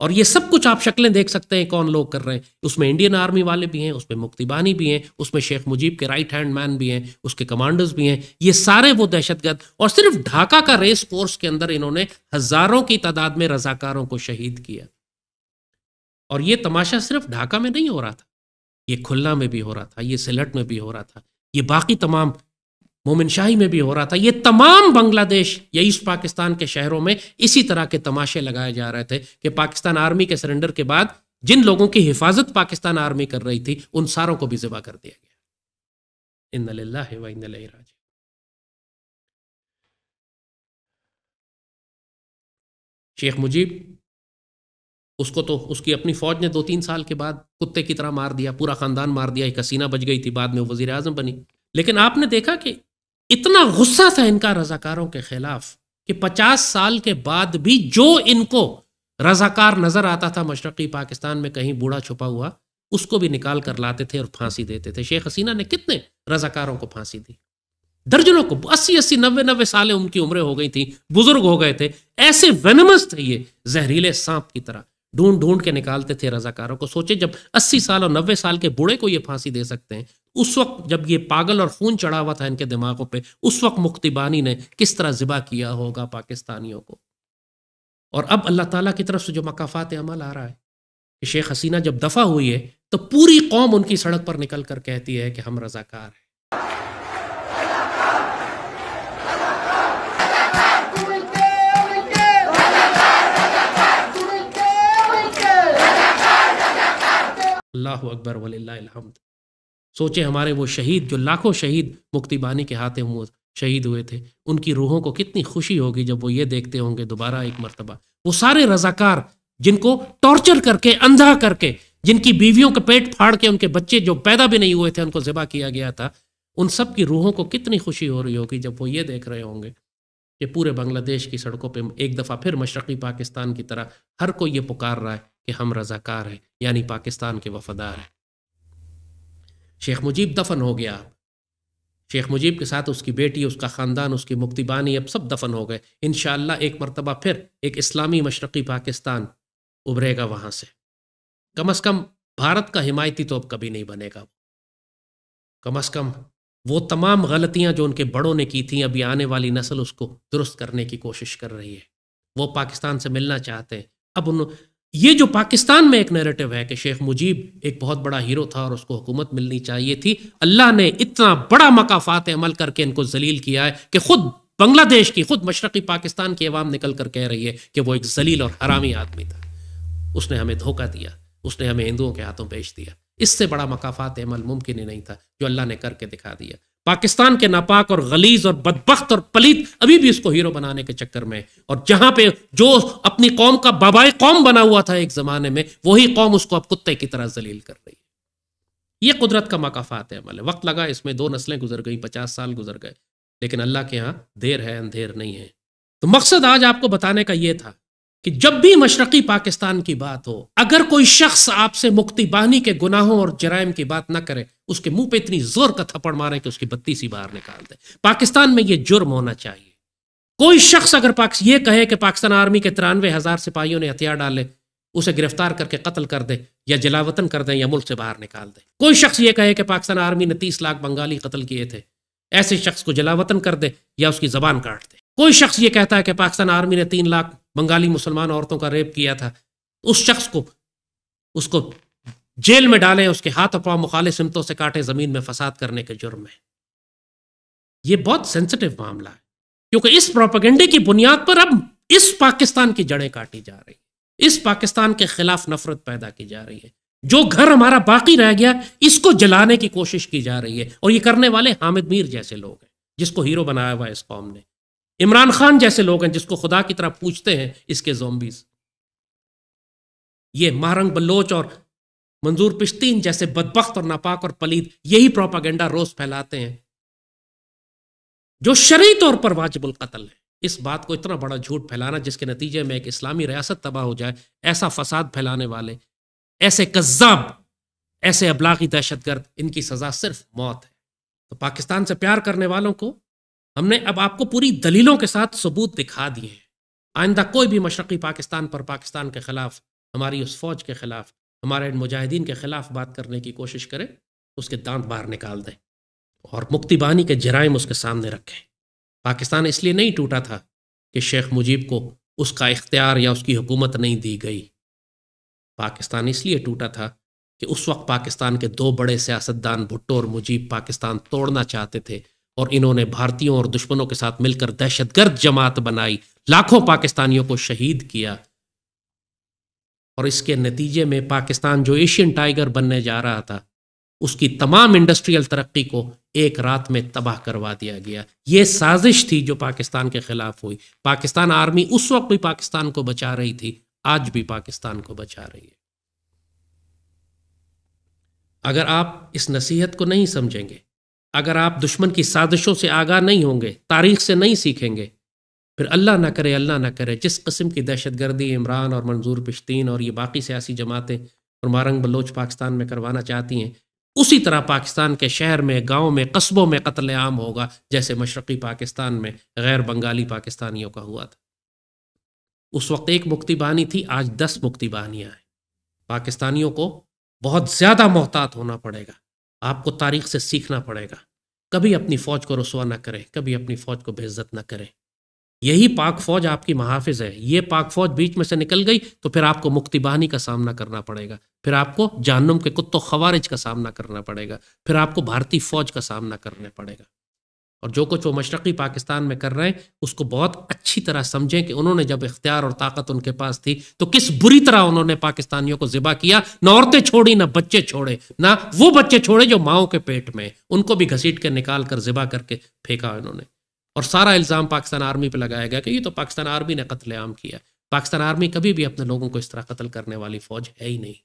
اور یہ سب کچھ آپ شکلیں دیکھ سکتے ہیں کون لوگ کر رہے ہیں۔ اس میں انڈین آرمی والے بھی ہیں، اس میں مکتی بانی بھی ہیں، اس میں شیخ مجیب کے رائٹ ہینڈ مین بھی ہیں، اس کے کمانڈرز بھی ہیں۔ یہ سارے وہ دہشت گرد، اور صرف ڈھاکہ کا ریس کورس کے اندر انہوں نے ہزاروں کی تعداد میں رضاکاروں کو شہید کیا۔ اور یہ تماشا صرف ڈھاکہ میں نہیں ہو رہا تھا، یہ کھلنا میں بھی ہو رہا تھا، یہ سلٹ میں بھی ہو رہا تھا، یہ باقی تمام مومن شاہی میں بھی ہو رہا تھا، یہ تمام بنگلہ دیش یا ایسٹ پاکستان کے شہروں میں اسی طرح کے تماشے لگائے جا رہے تھے کہ پاکستان آرمی کے سرنڈر کے بعد جن لوگوں کی حفاظت پاکستان آرمی کر رہی تھی ان ساروں کو بھی ذبح کر دیا گیا۔ انا للہ و انا الیہ راجعون۔ شیخ مجیب، اس کو تو اس کی اپنی فوج نے 2-3 سال کے بعد کتے کی طرح مار دیا، پورا خاندان مار دیا، ایک حسینہ بچ گئی تھی، بعد میں وہ وزیر اعظم بنی۔ لیکن آپ نے دیکھا کہ اتنا غصہ تھا ان کا رضاکاروں کے خلاف کہ 50 سال کے بعد بھی جو ان کو رضاکار نظر آتا تھا مشرقی پاکستان میں کہیں بوڑھا چھپا ہوا، اس کو بھی نکال کر لاتے تھے اور پھانسی دیتے تھے۔ شیخ حسینہ نے کتنے رضاکاروں کو پھانسی دی؟ درجنوں کو، 80-80 90 سالیں ان کی عمریں ہو گئی تھیں، بزرگ ہو گئے تھے، ایسے وینمس تھے یہ، زہریلے سانپ کی طرح ڈھونڈ ڈھونڈ کے نکالتے تھے رضاکاروں کو۔ سوچے جب 80 سال اور 90 سال کے بوڑھے کو یہ پھانسی دے سکتے ہیں، اس وقت جب یہ پاگل اور خون چڑھا ہوا تھا ان کے دماغوں پہ، اس وقت مکتی بانی نے کس طرح ذبح کیا ہوگا پاکستانیوں کو۔ اور اب اللہ تعالیٰ کی طرف سے جو مکافات عمل آ رہا ہے کہ شیخ حسینہ جب دفع ہوئی ہے تو پوری قوم ان کی سڑک پر نکل کر کہتی ہے کہ ہم رضاکار ہیں۔ اللہ اکبر وللہ الحمد۔ سوچے ہمارے وہ شہید، جو لاکھوں شہید مکتی بانی کے ہاتھوں شہید ہوئے تھے، ان کی روحوں کو کتنی خوشی ہوگی جب وہ یہ دیکھتے ہوں گے دوبارہ ایک مرتبہ وہ سارے رضاکار جن کو ٹارچر کر کے، اندھا کر کے، جن کی بیویوں کے پیٹ پھاڑ کے، ان کے بچے جو پیدا بھی نہیں ہوئے تھے ان کو ذبح کیا گیا تھا، ان سب کی روحوں کو کتنی خوشی ہو رہی ہوگی جب وہ یہ دیکھ رہے ہوں گے کہ پورے بنگلہ دیش کی سڑکوں پہ ایک دفعہ پھر مشرقی پاکستان کی طرح ہر کوئی یہ پکار رہا ہے کہ ہم رضاکار ہیں، یعنی پاکستان کے وفادار ہیں۔ شیخ مجیب دفن ہو گیا، شیخ مجیب کے ساتھ اس کی بیٹی، اس کا خاندان، اس کی مکتی بانی اب سب دفن ہو گئے۔ انشاءاللہ ایک مرتبہ پھر ایک اسلامی مشرقی پاکستان ابھرے گا وہاں سے۔ کم از کم بھارت کا حمایتی تو اب کبھی نہیں بنے گا، کم از کم وہ تمام غلطیاں جو ان کے بڑوں نے کی تھیں ابھی آنے والی نسل اس کو درست کرنے کی کوشش کر رہی ہے۔ وہ پاکستان سے ملنا چاہتے ہیں۔ اب یہ جو پاکستان میں ایک نیریٹو ہے کہ شیخ مجیب ایک بہت بڑا ہیرو تھا اور اس کو حکومت ملنی چاہیے تھی، اللہ نے اتنا بڑا مکافات عمل کر کے ان کو ذلیل کیا ہے کہ خود بنگلہ دیش کی، خود مشرقی پاکستان کی عوام نکل کر کہہ رہی ہے کہ وہ ایک ذلیل اور حرامی آدمی تھا، اس نے ہمیں دھوکہ دیا، اس نے ہمیں ہندوؤں کے ہاتھوں بیچ دیا۔ اس سے بڑا مکافات عمل ممکن ہی نہیں تھا جو اللہ نے کر کے دکھا دیا۔ پاکستان کے ناپاک اور غلیظ اور بدبخت اور پلیت ابھی بھی اس کو ہیرو بنانے کے چکر میں، اور جہاں پہ جو اپنی قوم کا بابائے قوم بنا ہوا تھا ایک زمانے میں، وہی قوم اس کو اب کتے کی طرح ذلیل کر رہی ہے۔ یہ قدرت کا مکافات عمل ہے۔ وقت لگا، اس میں 2 نسلیں گزر گئی، 50 سال گزر گئے، لیکن اللہ کے ہاں دیر ہے اندھیر نہیں ہے۔ تو مقصد آج آپ کو بتانے کا یہ تھا کہ جب بھی مشرقی پاکستان کی بات ہو، اگر کوئی شخص آپ سے مکتی بانی کے گناہوں اور جرائم کی بات نہ کرے، اس کے منہ پہ اتنی زور کا تھپڑ مارے کہ اس کی بتی سی باہر نکال دے۔ پاکستان میں یہ جرم ہونا چاہیے۔ کوئی شخص اگر یہ کہے کہ پاکستان آرمی کے 93,000 سپاہیوں نے ہتھیار ڈالے، اسے گرفتار کر کے قتل کر دے یا جلاوطن کر دیں یا ملک سے باہر نکال دے۔ کوئی شخص یہ کہے کہ پاکستان آرمی نے 30 لاکھ بنگالی قتل کیے تھے، ایسے شخص کو جلا وطن کر دے یا اس کی زبان کاٹ دے۔ کوئی شخص یہ کہتا ہے کہ پاکستان آرمی نے 3 لاکھ بنگالی مسلمان عورتوں کا ریپ کیا تھا، اس شخص کو اس کو جیل میں ڈالیں، اس کے ہاتھ اور پاؤں مخالف سمتوں سے کاٹے، زمین میں فساد کرنے کے جرم میں۔ یہ بہت سینسٹیو معاملہ ہے، کیونکہ اس پروپیگنڈے کی بنیاد پر اب اس پاکستان کی جڑیں کاٹی جا رہی ہیں، اس پاکستان کے خلاف نفرت پیدا کی جا رہی ہے۔ جو گھر ہمارا باقی رہ گیا اس کو جلانے کی کوشش کی جا رہی ہے، اور یہ کرنے والے حامد میر جیسے لوگ ہیں جس کو ہیرو بنایا ہوا ہے اس قوم نے، عمران خان جیسے لوگ ہیں جس کو خدا کی طرح پوچھتے ہیں اس کے زومبیز، یہ مہرنگ بلوچ اور منظور پشتین جیسے بدبخت اور ناپاک اور پلید یہی پروپیگنڈا روز پھیلاتے ہیں جو شرعی طور پر واجب القتل ہے۔ اس بات کو اتنا بڑا جھوٹ پھیلانا جس کے نتیجے میں ایک اسلامی ریاست تباہ ہو جائے، ایسا فساد پھیلانے والے، ایسے کذاب، ایسے ابلاغی دہشت گرد، ان کی سزا صرف موت ہے۔ تو پاکستان سے پیار کرنے والوں کو ہم نے اب آپ کو پوری دلیلوں کے ساتھ ثبوت دکھا دیے ہیں۔ آئندہ کوئی بھی مشرقی پاکستان پر، پاکستان کے خلاف، ہماری اس فوج کے خلاف، ہمارے ان مجاہدین کے خلاف بات کرنے کی کوشش کرے، اس کے دانت باہر نکال دیں اور مکتی بانی کے جرائم اس کے سامنے رکھیں۔ پاکستان اس لیے نہیں ٹوٹا تھا کہ شیخ مجیب کو اس کا اختیار یا اس کی حکومت نہیں دی گئی، پاکستان اس لیے ٹوٹا تھا کہ اس وقت پاکستان کے 2 بڑے سیاستدان بھٹو اور مجیب پاکستان توڑنا چاہتے تھے، اور انہوں نے بھارتیوں اور دشمنوں کے ساتھ مل کر دہشت گرد جماعت بنائی، لاکھوں پاکستانیوں کو شہید کیا، اور اس کے نتیجے میں پاکستان جو ایشین ٹائیگر بننے جا رہا تھا اس کی تمام انڈسٹریل ترقی کو ایک رات میں تباہ کروا دیا گیا۔ یہ سازش تھی جو پاکستان کے خلاف ہوئی۔ پاکستان آرمی اس وقت بھی پاکستان کو بچا رہی تھی، آج بھی پاکستان کو بچا رہی ہے۔ اگر آپ اس نصیحت کو نہیں سمجھیں گے، اگر آپ دشمن کی سازشوں سے آگاہ نہیں ہوں گے، تاریخ سے نہیں سیکھیں گے، پھر اللہ نہ کرے جس قسم کی دہشت گردی عمران اور منظور پشتین اور یہ باقی سیاسی جماعتیں اور مہرنگ بلوچ پاکستان میں کروانا چاہتی ہیں، اسی طرح پاکستان کے شہر میں، گاؤں میں، قصبوں میں قتل عام ہوگا جیسے مشرقی پاکستان میں غیر بنگالی پاکستانیوں کا ہوا تھا۔ اس وقت 1 مکتی بانی تھی، آج 10 مکتی بانیاں ہیں۔ پاکستانیوں کو بہت زیادہ محتاط ہونا پڑے گا، آپ کو تاریخ سے سیکھنا پڑے گا۔ کبھی اپنی فوج کو رسوا نہ کریں، کبھی اپنی فوج کو بے عزت نہ کریں۔ یہی پاک فوج آپ کی محافظ ہے۔ یہ پاک فوج بیچ میں سے نکل گئی تو پھر آپ کو مکتی بانی کا سامنا کرنا پڑے گا، پھر آپ کو جہنم کے کتوں خوارج کا سامنا کرنا پڑے گا، پھر آپ کو بھارتی فوج کا سامنا کرنا پڑے گا۔ اور جو کچھ وہ مشرقی پاکستان میں کر رہے ہیں اس کو بہت اچھی طرح سمجھیں کہ انہوں نے جب اختیار اور طاقت ان کے پاس تھی تو کس بری طرح انہوں نے پاکستانیوں کو ذبح کیا، نہ عورتیں چھوڑی، نہ بچے چھوڑے، نہ وہ بچے چھوڑے جو ماؤں کے پیٹ میں، ان کو بھی گھسیٹ کے نکال کر ذبح کر کے پھینکا انہوں نے۔ اور سارا الزام پاکستان آرمی پہ لگایا گیا کہ یہ تو پاکستان آرمی نے قتل عام کیا۔ پاکستان آرمی کبھی بھی اپنے لوگوں کو اس طرح قتل کرنے والی فوج ہے ہی نہیں۔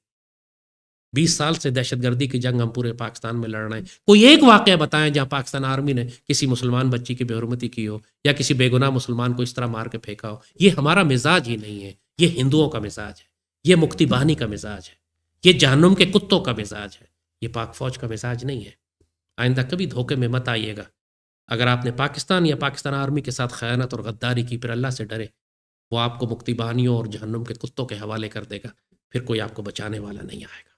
20 سال سے دہشت گردی کی جنگ ہم پورے پاکستان میں لڑ رہے ہیں۔ کوئی ایک واقعہ بتائیں جہاں پاکستان آرمی نے کسی مسلمان بچی کی بے حرمتی کی ہو یا کسی بے گناہ مسلمان کو اس طرح مار کے پھینکا ہو۔ یہ ہمارا مزاج ہی نہیں ہے، یہ ہندوؤں کا مزاج ہے، یہ مکتی بانی کا مزاج ہے، یہ جہنم کے کتوں کا مزاج ہے، یہ پاک فوج کا مزاج نہیں ہے۔ آئندہ کبھی دھوکے میں مت آئیے گا۔ اگر آپ نے پاکستان یا پاکستان آرمی کے ساتھ خیانت اور غداری کی، پھر اللہ سے ڈرے، وہ آپ کو مکتی بانیوں اور جہنم کے کتوں کے حوالے کر دے گا، پھر کوئی آپ کو بچانے والا نہیں آئے گا۔